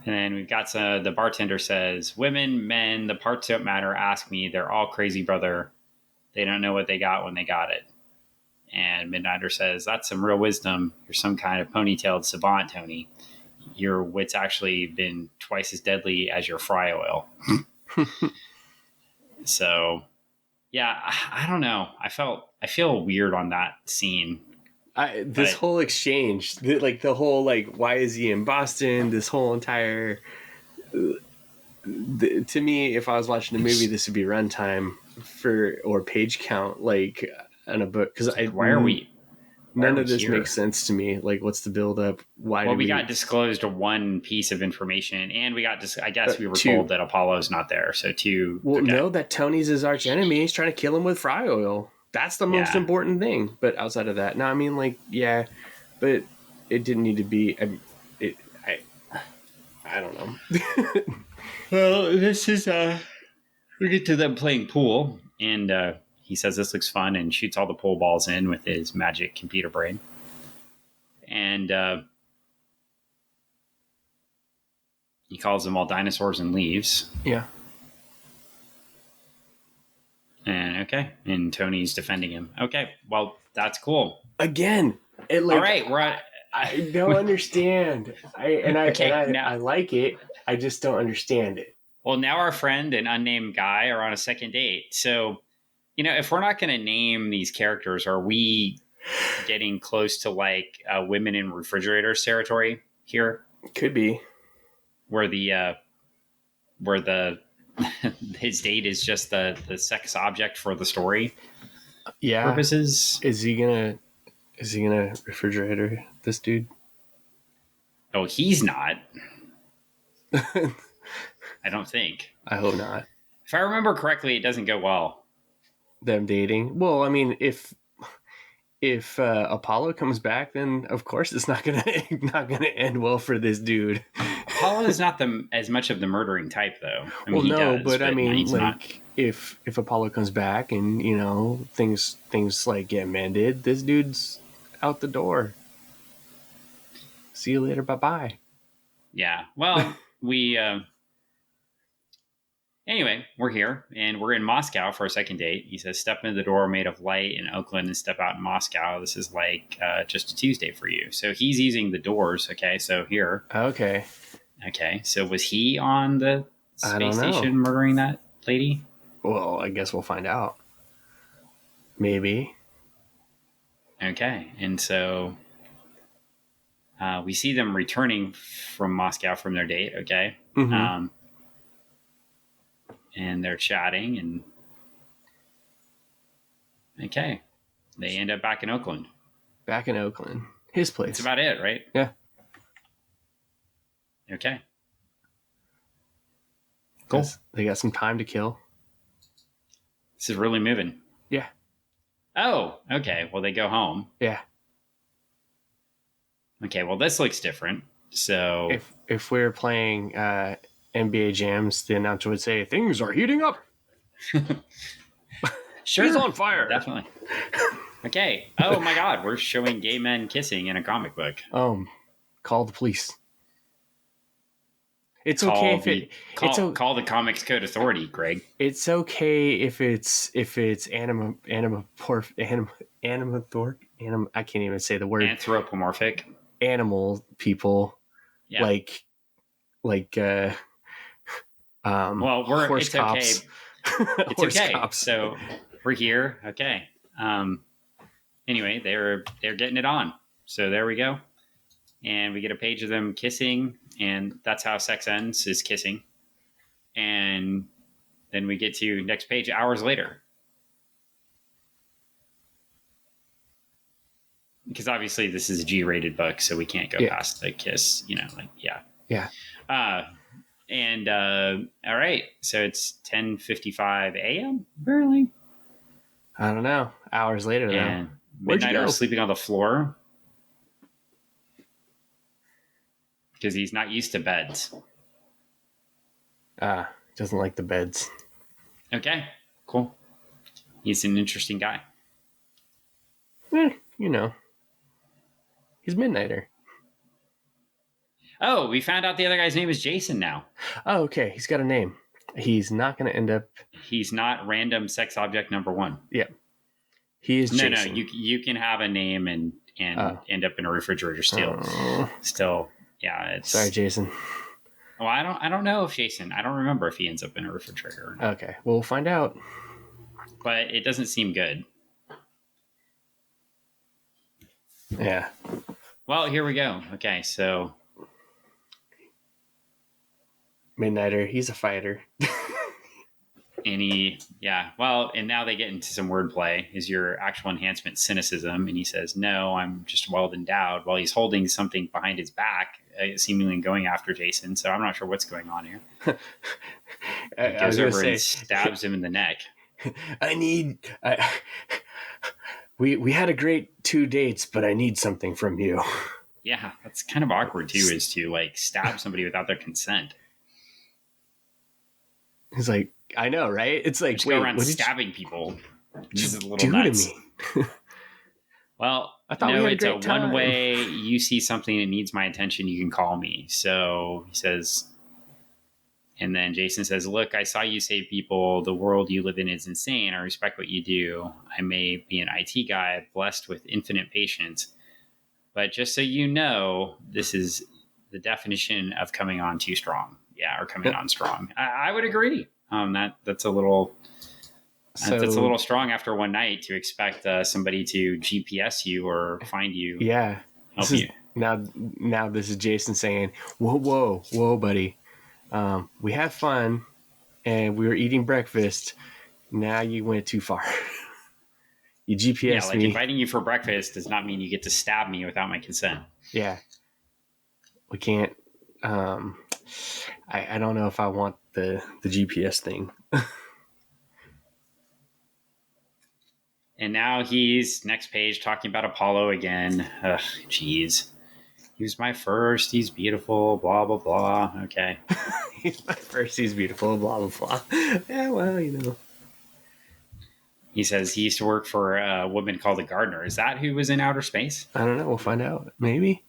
And then we've got the bartender says, women, men, the parts don't matter. Ask me. They're all crazy, brother. They don't know what they got when they got it. And Midnighter says, that's some real wisdom. You're some kind of ponytailed savant, Tony. Your wit's actually been twice as deadly as your fry oil. So, yeah, I don't know. I feel weird on that scene. This whole exchange, the whole, why is he in Boston? This whole entire, to me, if I was watching a movie, this would be runtime or page count, on a book. Because why are we? None of this makes sense to me. What's the build up? Why? Well, we got disclosed one piece of information, and we got I guess we were told that Apollo's not there. So two. Well, no, that Tony's his arch enemy. He's trying to kill him with fry oil. That's the most important thing. But outside of that, no, I mean, but it didn't need to be. I don't know. Well, this is we get to them playing pool, and he says this looks fun, and shoots all the pool balls in with his magic computer brain, and he calls them all dinosaurs and leaves. Yeah. And Tony's defending him. Okay, well, that's cool. Again, all right, we're at. I don't understand. I like it. I just don't understand it. Well, now our friend and unnamed guy are on a second date. So, if we're not going to name these characters, are we getting close to women in refrigerators territory here? Could be. Where his date is just the sex object for the story purposes. Is he gonna refrigerator this dude? Oh, he's not. I don't think. I hope not. If I remember correctly, it doesn't go well. Them dating. Well, I mean, if Apollo comes back, then of course it's not gonna end well for this dude. Apollo is not as much of the murdering type, though. I mean, if Apollo comes back and things get mended, this dude's out the door. See you later. Bye bye. Yeah. Well, anyway, we're here and we're in Moscow for a second date. He says, step into the door made of light in Oakland and step out in Moscow. This is just a Tuesday for you. So he's using the doors. Okay. So here. Okay. So was he on the space station murdering that lady? Well, I guess we'll find out. Maybe. Okay. And so we see them returning from Moscow from their date. Okay. Mm-hmm. And they're chatting and okay. They end up back in Oakland. His place. That's about it, right? Yeah. Okay. Cool. They got some time to kill. This is really moving. Yeah. Oh, okay. Well, they go home. Yeah. Okay, well, this looks different. So if we're playing NBA Jams, the announcer would say, things are heating up. Sure. He's on fire. Definitely. Okay. Oh my God, we're showing gay men kissing in a comic book. Call the police. It's Call okay if the it call the Comics Code Authority, Greg. It's okay if it's I can't even say the word. Anthropomorphic. Animal people. Yeah. Like well, horse it's cops. Okay. It's horse okay. Cops. So we're here. Okay. Anyway, they're getting it on. So there we go. And we get a page of them kissing, and that's how sex ends, is kissing. And then we get to next page hours later. Because obviously this is a G-rated book, so we can't go past the kiss, Yeah. All right, so it's 10:55 a.m. apparently. I don't know. Hours later, and though. Midnighter is sleeping on the floor because he's not used to beds. Doesn't like the beds. Okay, cool. He's an interesting guy. He's Midnighter. Oh, we found out the other guy's name is Jason now. Oh, okay. He's got a name. He's not going to end up... He's not random sex object number 1. Yeah. He is Jason. No, you can have a name and end up in a refrigerator still. Yeah, it's... Sorry, Jason. Well, I don't know if Jason... I don't remember if he ends up in a refrigerator. Okay. Well, we'll find out. But it doesn't seem good. Yeah. Well, here we go. Okay, so... Midnighter, he's a fighter. And now they get into some wordplay. Is your actual enhancement cynicism? And he says, no, I'm just well endowed, while he's holding something behind his back, seemingly going after Jason. So I'm not sure what's going on here. He goes over and stabs him in the neck. We had a great 2 dates, but I need something from you. Yeah, that's kind of awkward too, is to stab somebody without their consent. He's like, I know, right? It's like, just go around stabbing people. This is a little nuts. To me. Well, I thought we had a great time. One way you see something that needs my attention, you can call me. So he says, and then Jason says, look, I saw you save people. The world you live in is insane. I respect what you do. I may be an IT guy blessed with infinite patience, but just so you know, this is the definition of coming on too strong. Yeah, or coming on strong. I would agree. That's a little strong after one night to expect somebody to GPS you or find you. Yeah, help you. Now this is Jason saying, "Whoa, buddy. We had fun, and we were eating breakfast. Now you went too far. You GPS me. Inviting you for breakfast does not mean you get to stab me without my consent. Yeah, we can't." I don't know if I want the GPS thing. And now he's next page talking about Apollo again. Ugh, jeez. He was my first. He's beautiful. Blah, blah, blah. Okay. He's my first. He's beautiful. Blah, blah, blah. Yeah, well, He says he used to work for a woman called the Gardener. Is that who was in outer space? I don't know. We'll find out. Maybe.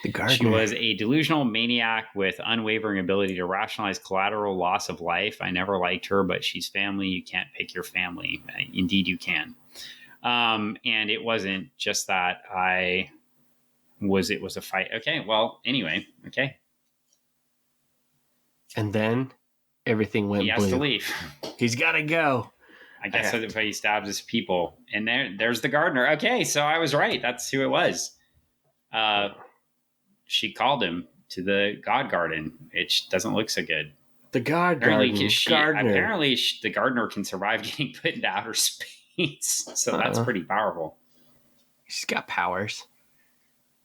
The Gardener. She was a delusional maniac with unwavering ability to rationalize collateral loss of life. I never liked her, but she's family. You can't pick your family. Indeed, you can. And it wasn't just that it was a fight. Okay. Well, anyway. Okay. And then everything went blue. He has to leave. He's got to go. I guess that's why he stabs his people. And there's the Gardener. Okay. So I was right. That's who it was. She called him to the God Garden, which doesn't look so good. The God Garden. Apparently, the Gardener can survive getting put into outer space. So that's pretty powerful. She's got powers.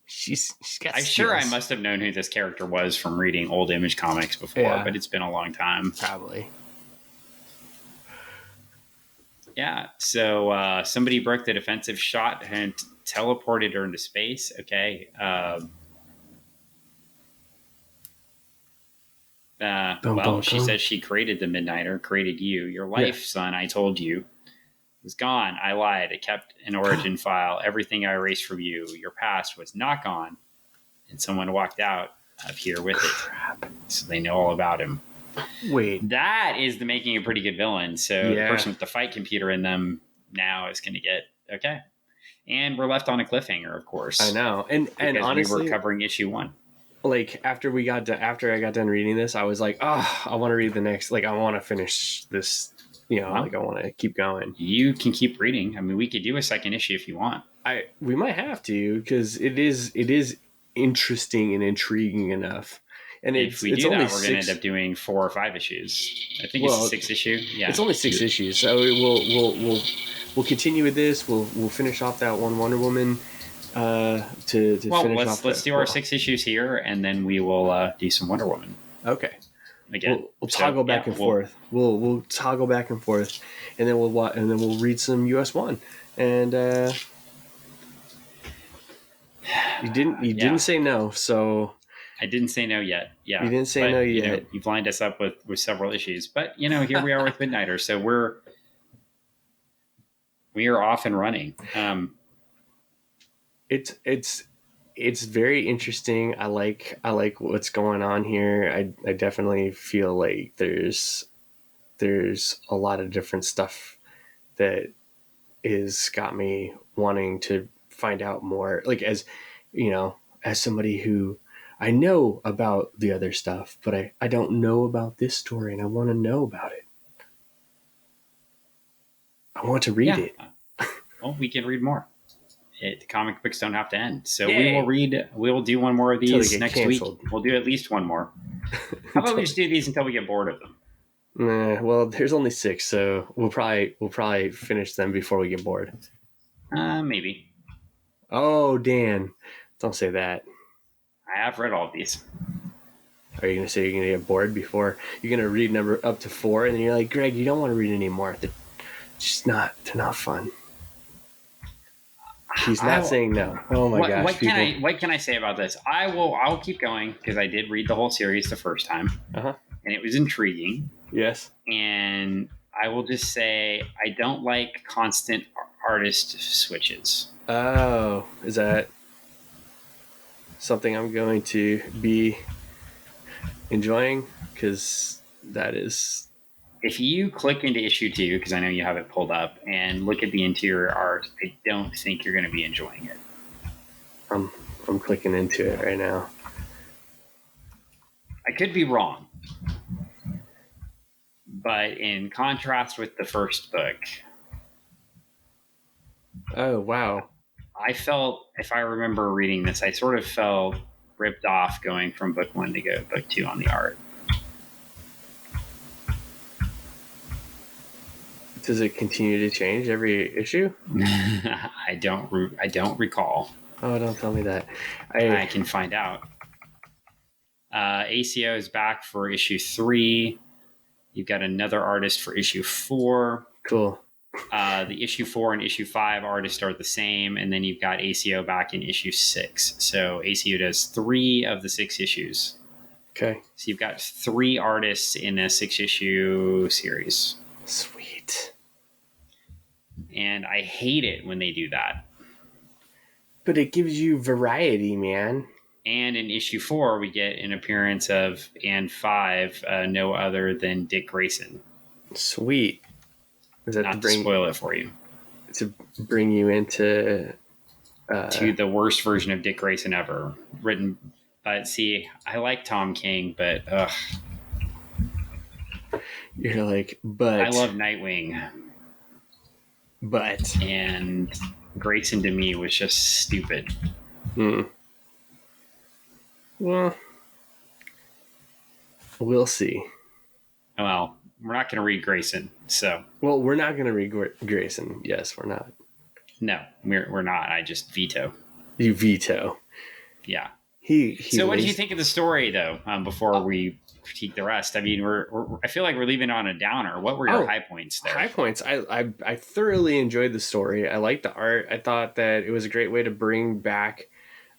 She's got I'm sure I must have known who this character was from reading old Image comics before, but it's been a long time. Probably. Yeah. So somebody broke the defensive shot and teleported her into space. Okay. She says she created the Midnighter, created you. Your life, son, I told you. was gone. I lied. I kept an origin file. Everything I erased from you, your past, was not gone. And someone walked out of here with it. So they know all about him. Wait. That is the making a pretty good villain. So the person with the fight computer in them now is going to get, okay. And we're left on a cliffhanger, of course. I know. And honestly, we were covering issue 1. Like after I got done reading this, I was like, oh, I want to read the next. Like I want to finish this. Like I want to keep going. You can keep reading. I mean, we could do a second issue if you want. We might have to because it is interesting and intriguing enough. And if we do that, we're going to end up doing 4 or 5 issues. I think it's a 6 issue. Yeah, it's only 6 issues, so we'll continue with this. We'll finish off that one Wonder Woman. Let's do our 6 issues here, and then we will do some Wonder Woman. Okay. Again, we'll toggle back and forth. We'll toggle back and forth, and then we'll read some US1. And you didn't say no, so I didn't say no yet. Yeah, you didn't say no yet. You've lined us up with several issues, but here we are with Midnighter, so we are off and running. It's very interesting. I like what's going on here. I definitely feel like there's a lot of different stuff that is got me wanting to find out more. Like as somebody who I know about the other stuff, but I don't know about this story, and I want to know about it. I want to read it. Well, we can read more. The comic books don't have to end. So Yay. we will do one more of these next canceled. week. We'll do at least one more. How about we just do these until we get bored of them? Well, there's only 6, so we'll probably finish them before we get bored. Maybe. Oh, Dan. Don't say that. I have read all of these. Are you going to say you're going to get bored before you're going to read number up to 4, and then you're like, Greg, you don't want to read anymore. They're not fun. He's not saying no. Oh my gosh! What can I say about this? I'll keep going because I did read the whole series the first time, and it was intriguing. Yes. And I will just say I don't like constant artist switches. Oh, is that something I'm going to be enjoying? Because that is. If you click into issue 2, because I know you have it pulled up, and look at the interior art, I don't think you're going to be enjoying it. I'm clicking into it right now. I could be wrong. But in contrast with the first book... Oh, wow. I felt, if I remember reading this, I sort of felt ripped off going from book 1 to book 2 on the art. Does it continue to change every issue? I don't recall. Oh, don't tell me that. I can find out. ACO is back for issue 3. You've got another artist for issue 4. Cool. The issue 4 and issue 5 artists are the same, and then you've got ACO back in issue 6. So ACO does 3 of the 6 issues. Okay. So you've got 3 artists in a 6-issue series. Sweet. And I hate it when they do that. But it gives you variety, man. And in issue 4, we get an appearance of, and 5, no other than Dick Grayson. Sweet. Is that Not to spoil it for you. To bring you into... to the worst version of Dick Grayson ever. Written... see, I like Tom King, but... ugh. You're like, but... I love Nightwing. But... And Grayson to me was just stupid. Well, we'll see. Well, we're not going to read Grayson, so... Well, we're not going to read Grayson. Yes, we're not. No, we're not. I just veto. You veto. Yeah. So what did you think of the story, though, before we critique the rest? I mean, I feel like we're leaving on a downer. What were your high points there? High points. I thoroughly enjoyed the story. I liked the art. I thought that it was a great way to bring back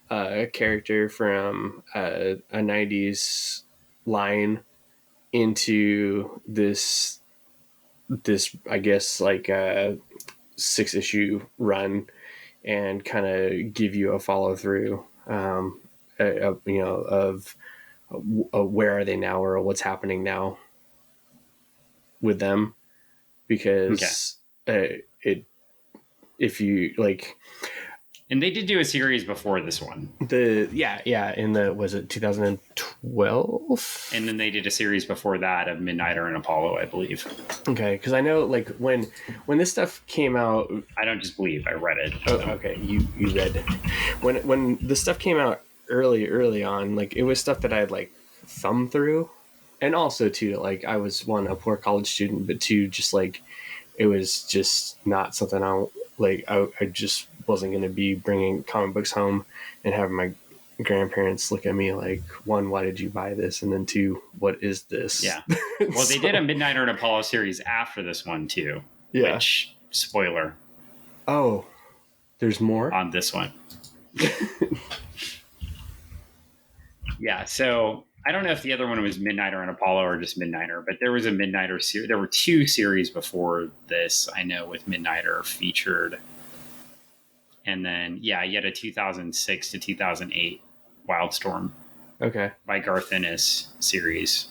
a character from a 90s line into this this, I guess, like a 6-issue run and kind of give you a follow through, of where are they now or what's happening now with them, Okay. because it if you like And they did do a series before this one. in the, was it 2012? And then they did a series before that of Midnighter and Apollo, I believe. Okay, because I know like when this stuff came out. I don't just believe, I read it. Oh, okay, you read when the stuff came out early on, like it was stuff that I had like thumbed through, and also too, like I was, one, a poor college student, but two, just like it was just not something I just wasn't going to be bringing comic books home and having my grandparents look at me like, one, why did you buy this, and then two, what is this? Yeah. Well, they did a Midnighter and Apollo series after this one too. Yeah. Which, spoiler. Oh, there's more on this one. Yeah. So I don't know if the other one was Midnighter and Apollo or just Midnighter, but there was a Midnighter series. There were 2 series before this, I know, with Midnighter featured. And then, yeah, you had a 2006 to 2008 Wildstorm. Okay. By Garth Ennis series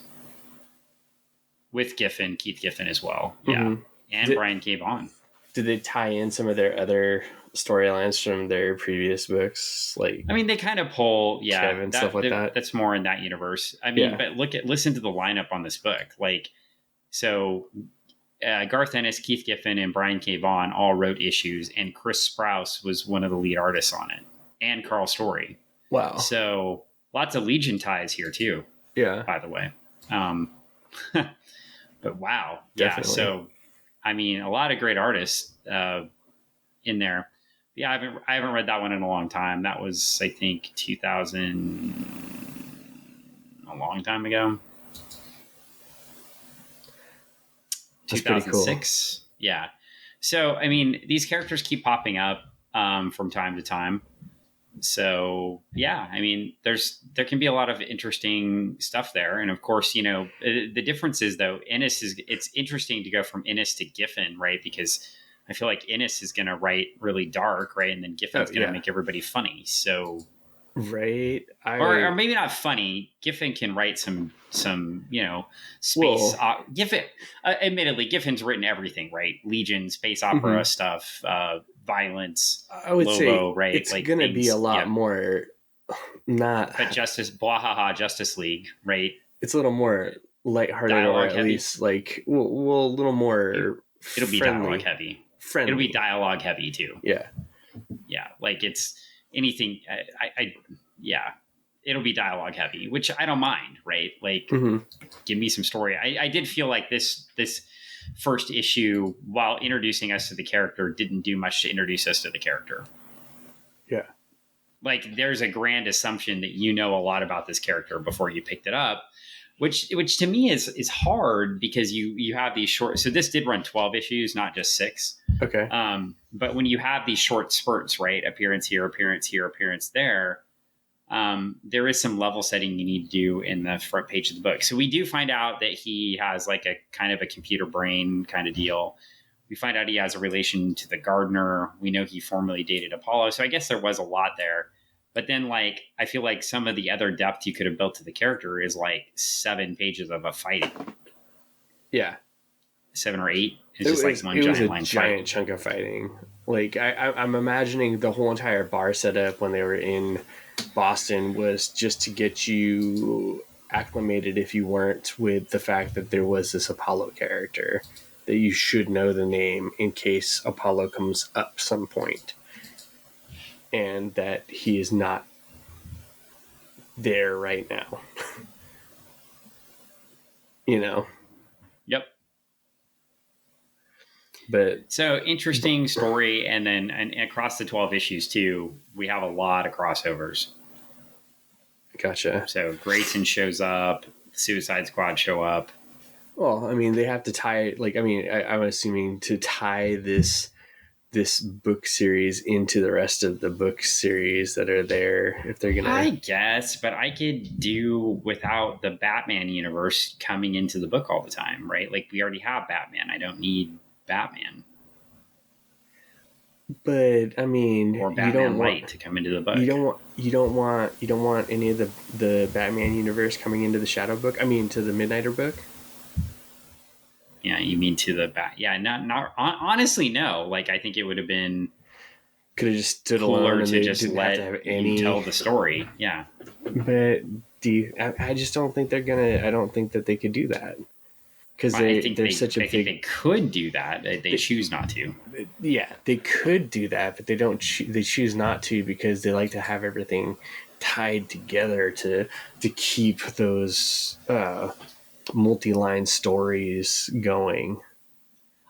with Keith Giffen as well. Yeah. Mm-hmm. And Brian K. Vaughan. Did they tie in some of their other storylines from their previous books? Like, I mean, they kind of pull, Kevin, stuff like that. That's more in that universe. I mean, but listen to the lineup on this book. Like, so Garth Ennis, Keith Giffen, and Brian K. Vaughan all wrote issues, and Chris Sprouse was one of the lead artists on it, and Carl Story. Wow. So lots of Legion ties here too. Yeah. By the way. But wow. Definitely. Yeah. So, I mean, a lot of great artists in there. Yeah, I haven't read that one in a long time. That was, I think, 2000, a long time ago. That's 2006. Cool. Yeah. So, I mean, these characters keep popping up from time to time. So, yeah, I mean, there can be a lot of interesting stuff there. And of course, you know, the difference is, though, it's interesting to go from Ennis to Giffen, right? Because I feel like Ennis is going to write really dark, right? And then Giffen's going to make everybody funny. So, right. Or maybe not funny. Giffen can write some, you know, space. Giffen, admittedly, Giffen's written everything, right? Legion, space opera stuff, violence. I would Lobo, say right? It's like going to be a lot more. Not, but Justice League, right? It's a little more lighthearted, or at least like a little more. It'll be dialogue heavy. Friendly. It'll be dialogue heavy too. Yeah. Like it's anything. It'll be dialogue heavy, which I don't mind, right? Like, give me some story. I did feel like this first issue, while introducing us to the character, didn't do much to introduce us to the character. Yeah. Like, there's a grand assumption that you know a lot about this character before you picked it up, which to me is hard, because you have these short. So this did run 12 issues, not just 6. Okay. But when you have these short spurts, right? Appearance here, appearance there. There is some level setting you need to do in the front page of the book. So we do find out that he has like a kind of a computer brain kind of deal. We find out he has a relation to the gardener. We know he formerly dated Apollo. So I guess there was a lot there. But then, like, I feel like some of the other depth you could have built to the character is like 7 pages of a fighting. Yeah. 7 or 8. It's just like one giant line giant chunk of fighting. Like, I'm imagining the whole entire bar setup when they were in Boston was just to get you acclimated, if you weren't, with the fact that there was this Apollo character, that you should know the name in case Apollo comes up some point, and that he is not there right now. You know? Yep. But so interesting story, and across the 12 issues too, we have a lot of crossovers. Gotcha. So Grayson shows up, Suicide Squad show up. Well, I mean, they have to tie. Like, I mean, I'm assuming to tie this this book series into the rest of the book series that are there if they're gonna. I guess, but I could do without the Batman universe coming into the book all the time, right? Like we already have Batman. I don't need Batman. But I mean, or you Batman don't Light want to come into the book. you don't want any of the Batman universe coming into the Shadow book. I mean, to the Midnighter book. Yeah, you mean to the bat? Yeah, not honestly, no. Like I think it would have been Could have just stood cooler alone and to they just didn't have to have let any. you tell the story. Yeah, But I just don't think they're gonna. I don't think that they could do that because I think they're such a I think big. they could do that. They choose not to. Yeah, they could do that, but they don't. They choose not to because they like to have everything tied together to keep those multi-line stories going.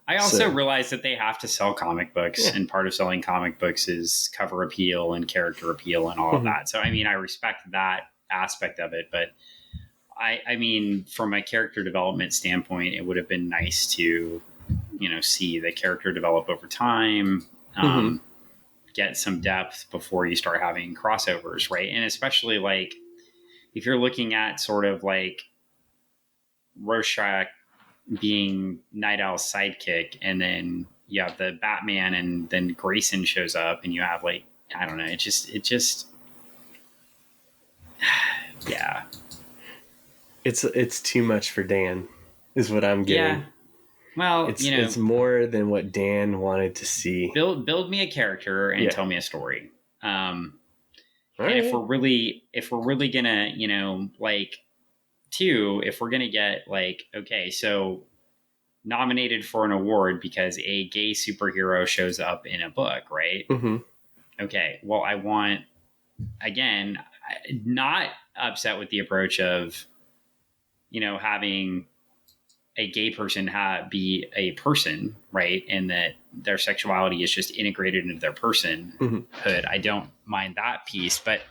I also realize that they have to sell comic books, Yeah. and part of selling comic books is cover appeal and character appeal and all of that. So, I mean, I respect that aspect of it, but I mean, from a character development standpoint, it would have been nice to, see the character develop over time, get some depth before you start having crossovers, right? And especially like if you're looking at sort of like Rorschach being Night Owl's sidekick, and then you have the Batman, and then Grayson shows up, and you have like I don't know, it just yeah, it's too much for Dan, is what I'm getting. Yeah. Well, it's more than what Dan wanted to see. Build me a character and tell me a story. And right. if we're really gonna, like, if we're gonna get like, okay, so nominated for an award because a gay superhero shows up in a book, right? Mm-hmm. Okay, well, I want, again, not upset with the approach of, having a gay person be a person, right? And that their sexuality is just integrated into their personhood. Mm-hmm. I don't mind that piece, but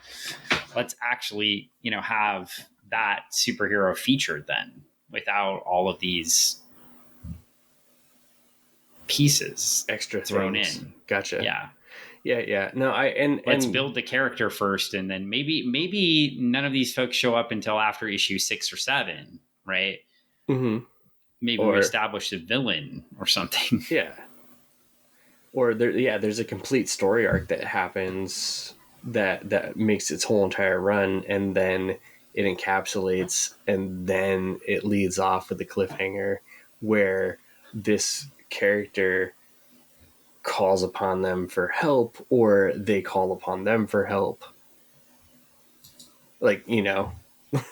let's actually, have that superhero featured then without all of these pieces extra thrown things. in. Gotcha. Yeah. No, let's build the character first, and then maybe none of these folks show up until after issue 6 or 7, right? Mm-hmm. Maybe we establish a villain or something. Yeah. Or there's a complete story arc that happens that makes its whole entire run, and then it encapsulates, and then it leads off with a cliffhanger where this character calls upon them for help, or they call upon them for help. Like,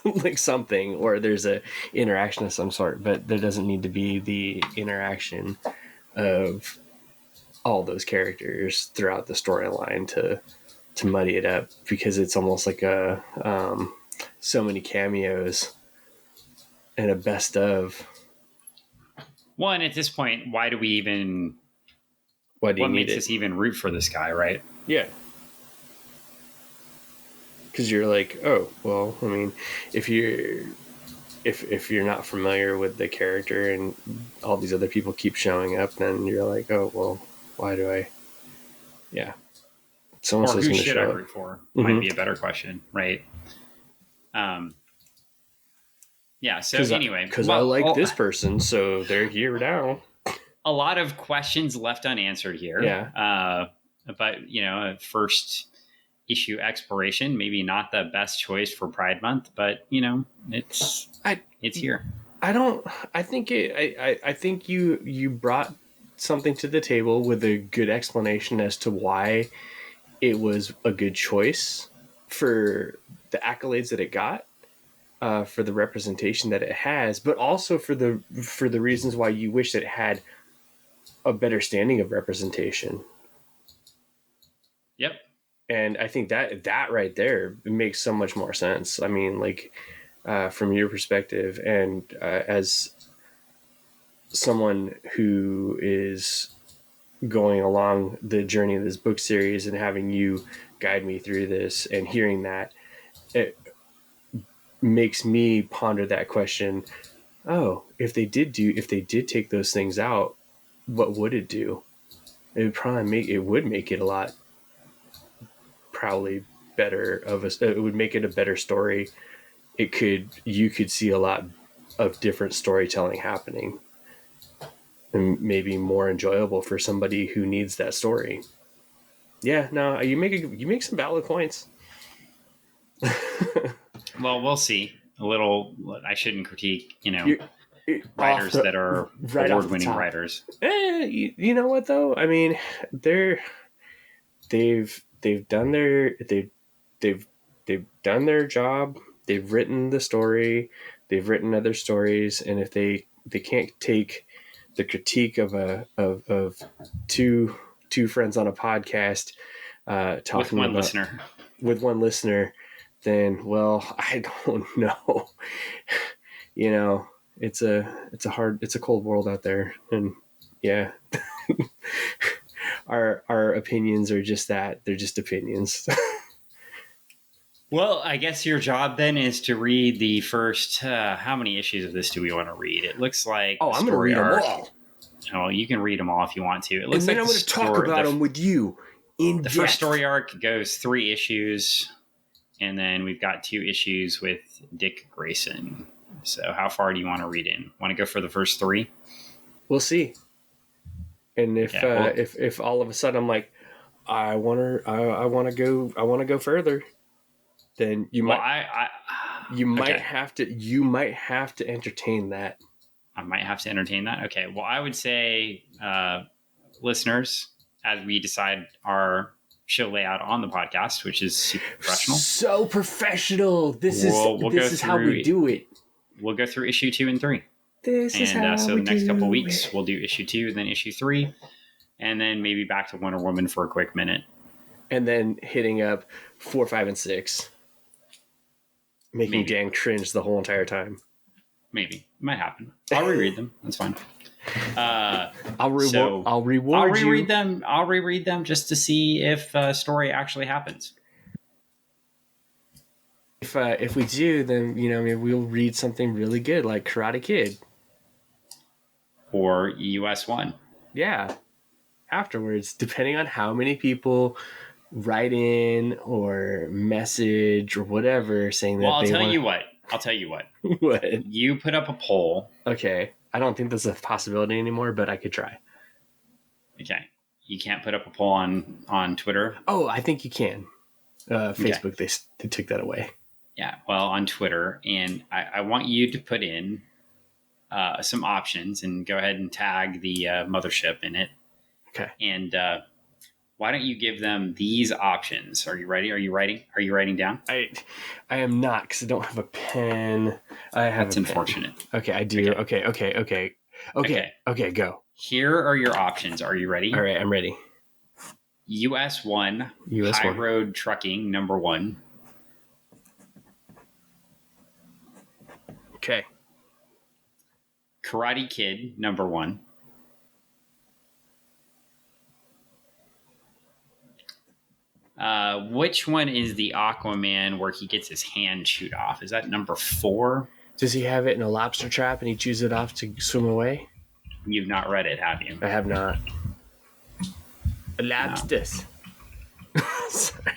like something, or there's a interaction of some sort, but there doesn't need to be the interaction of all those characters throughout the storyline to muddy it up, because it's almost like a so many cameos and a best of. One, at this point, why do we even? What makes us even root for this guy, right? Yeah. Because you're like, oh, well, I mean, if you're not familiar with the character and all these other people keep showing up, then you're like, oh, well, why do I? Yeah. Someone or who should I root for? Might be a better question, right? Yeah. So anyway, because I like this person, so they're here now. A lot of questions left unanswered here. Yeah. But first issue exploration, maybe not the best choice for Pride Month, but it's here. I think you brought something to the table with a good explanation as to why it was a good choice for the accolades that it got, for the representation that it has, but also for the reasons why you wish that it had a better standing of representation. Yep. And I think that right there makes so much more sense. I mean, like, from your perspective, and as someone who is going along the journey of this book series and having you guide me through this and hearing that, it makes me ponder that question. Oh, if they did take those things out, what would it do? it would make it a lot probably better of a. It would make it a better story. You could see a lot of different storytelling happening, and maybe more enjoyable for somebody who needs that story. Yeah, no, you make some valid points. Well, we'll see. A little. I shouldn't critique. Writers The, that are right off the award-winning top. writers. You know what though? I mean, they've done they've done their job. They've written the story. They've written other stories, and if they can't take the critique of two friends on a podcast talking with one about listener, with one listener, then well, I don't know. It's a cold world out there, and yeah. Our opinions are just that. They're just opinions. Well, I guess your job then is to read the first. How many issues of this do we want to read? It looks like I'm going to read them all. Oh, you can read them all if you want to. It looks and then like I'm going to talk about them with you in the depth. First story arc goes 3 issues, and then we've got 2 issues with Dick Grayson. So, how far do you want to read in? Want to go for the first 3? We'll see. And if all of a sudden I'm like, I want to go further, then you might have to entertain that. I might have to entertain that. Okay. Well, I would say, listeners, as we decide our show layout on the podcast, which is super professional. So professional. This is how we do it. We'll go through issue 2 and 3. So the next couple weeks, we'll do issue 2, then issue 3, and then maybe back to Wonder Woman for a quick minute. And then hitting up 4, 5, and 6. Making Dan cringe the whole entire time. Maybe. It might happen. I'll reread them. That's fine. I'll reread them. I'll reread them just to see if a story actually happens. If we do, then maybe we'll read something really good like Karate Kid or US 1. Yeah, afterwards, depending on how many people write in or message or whatever saying that. Well, I'll tell you what. What? You put up a poll. Okay, I don't think that's a possibility anymore, but I could try. Okay, you can't put up a poll on Twitter. Oh, I think you can. Facebook, okay. They took that away. Yeah, well, on Twitter, and I want you to put in some options and go ahead and tag the mothership in it. Okay. And why don't you give them these options? Are you ready? Are you writing? Are you writing down? I am not, because I don't have a pen. That's unfortunate. Okay, I do. Okay, go. Here are your options. Are you ready? All right, I'm ready. US 1, High Road Trucking, number 1. Okay. Karate Kid, number 1. Which one is the Aquaman where he gets his hand chewed off? Is that number 4? Does he have it in a lobster trap and he chews it off to swim away? You've not read it, have you? I have not. Lobsters. No. Sorry.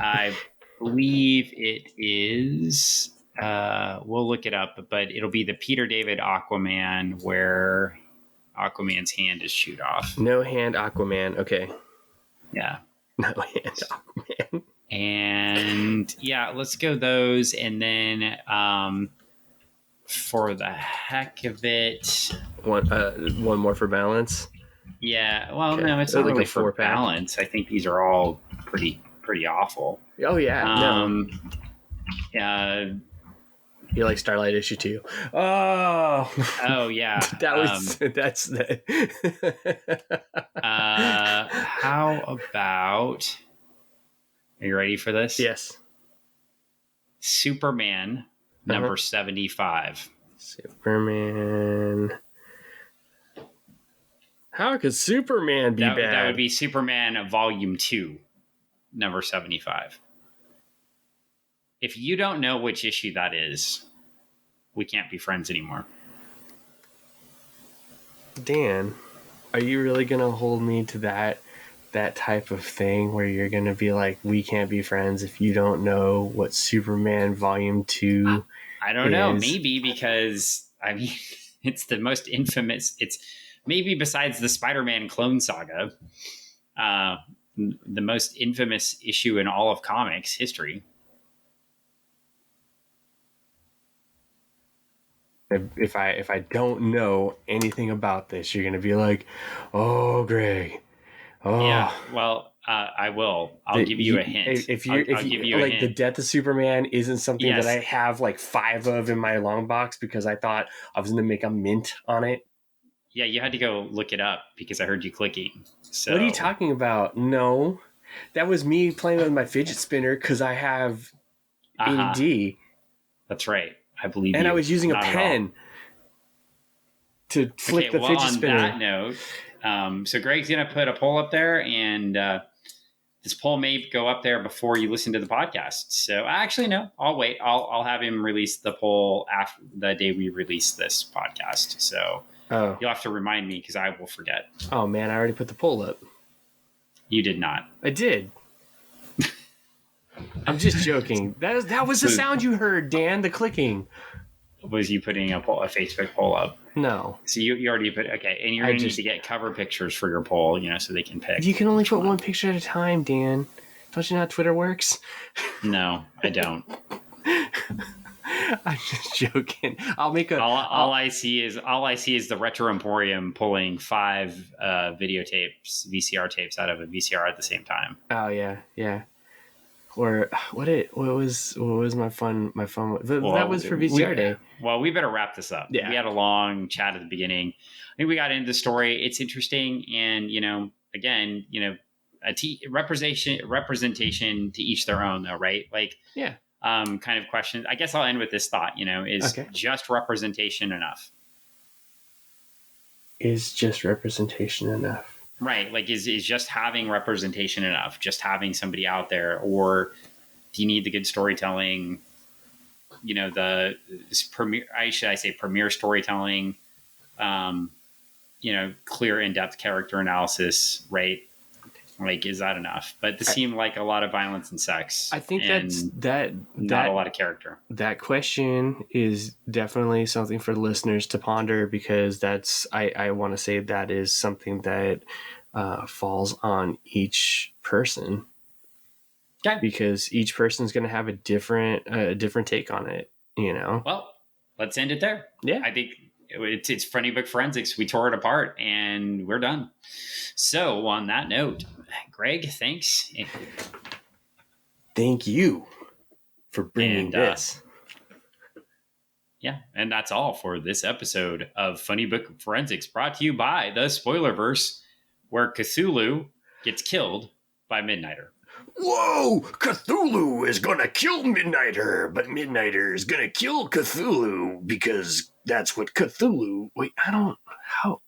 I believe it is. We'll look it up, but it'll be the Peter David Aquaman where Aquaman's hand is chewed off. No hand Aquaman. Okay. Yeah. No hand Aquaman. And yeah, let's go those. And then for the heck of it, one more for balance. Yeah. Well, okay. No, it's not really for balance. I think these are all pretty awful. Oh yeah. No. You like Starlight issue 2? Oh yeah. That's the. How about? Are you ready for this? Yes. Superman number 75. Superman. How could Superman be bad? That would be Superman Volume 2, number 75. If you don't know which issue that is, we can't be friends anymore. Dan, Are you really gonna hold me to that type of thing where you're gonna be like, we can't be friends if you don't know what Superman Volume 2 I don't know. is? Maybe because I mean, it's the most infamous. It's maybe besides the Spider-Man clone saga, uh, the most infamous issue in all of comics history. If I don't know anything about this, you're gonna be like, oh, Greg, Yeah. oh. Well, I will. I'll give you a hint. If I'll, you if I'll give you you a like, the hint. death of Superman isn't something that I Yes. have like 5 of in my long box because I thought I was gonna make a mint on it. Yeah, you had to go look it up because I heard you clicking. What are you So, talking about? No, that was me playing with my fidget spinner because I have uh-huh. AD, That's right. I believe and I you. was using a Not at all. pen to Okay, flick the well, fidget on that spinner. note, so Greg's going to put a poll up there, and this poll may go up there before you listen to the podcast. So, actually, no, I'll wait. I'll have him release the poll after the day we release this podcast. So, Oh, you'll have to remind me because I will forget. oh man, I already put the poll up. You did not. I did. I'm just joking. That was the So, sound you heard, Dan. The clicking. was you putting a Facebook poll up? No, So you already put, okay, and you're I going to need just. to get cover pictures for your poll, so they can pick You can only which put one one. picture at a time, Dan. Don't you know how Twitter works? No, I don't. I'm just joking. I'll make a. All I see is the Retro Emporium pulling 5 videotapes, VCR tapes out of a VCR at the same time. Oh yeah, yeah. Or what was my fun that Well, was for VCR day. we better wrap this up. Yeah. We had a long chat at the beginning. I think we got into the story. It's interesting, and again, representation to each their own, though, right? Like, Yeah. kind of question. I guess I'll end with this thought. Is Okay. just representation enough? Is just representation enough? Right. Like, is just having representation enough? Just having somebody out there, or do you need the good storytelling? The premier. I say premier storytelling. Clear, in-depth character analysis. Right. Like, is that enough? But this seemed like a lot of violence and sex. I think and that a lot of character. that question is definitely something for listeners to ponder, because I want to say that is something that falls on each person. Okay. Because each person's going to have a different take on it. Well, let's end it there. Yeah. I think it's Funny Book Forensics. We tore it apart and we're done. So on that note, Greg, thanks. Thank you for bringing this. Yeah, and that's all for this episode of Funny Book Forensics, brought to you by the Spoilerverse, where Cthulhu gets killed by Midnighter. Whoa! Cthulhu is gonna kill Midnighter, but Midnighter is gonna kill Cthulhu because that's what Cthulhu. Wait, I don't. How?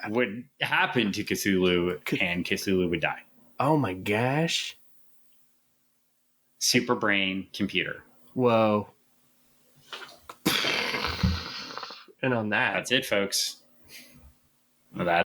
Would happen to Cthulhu, and Cthulhu would die. Oh my gosh. Super brain computer. Whoa. And on that. That's it, folks. That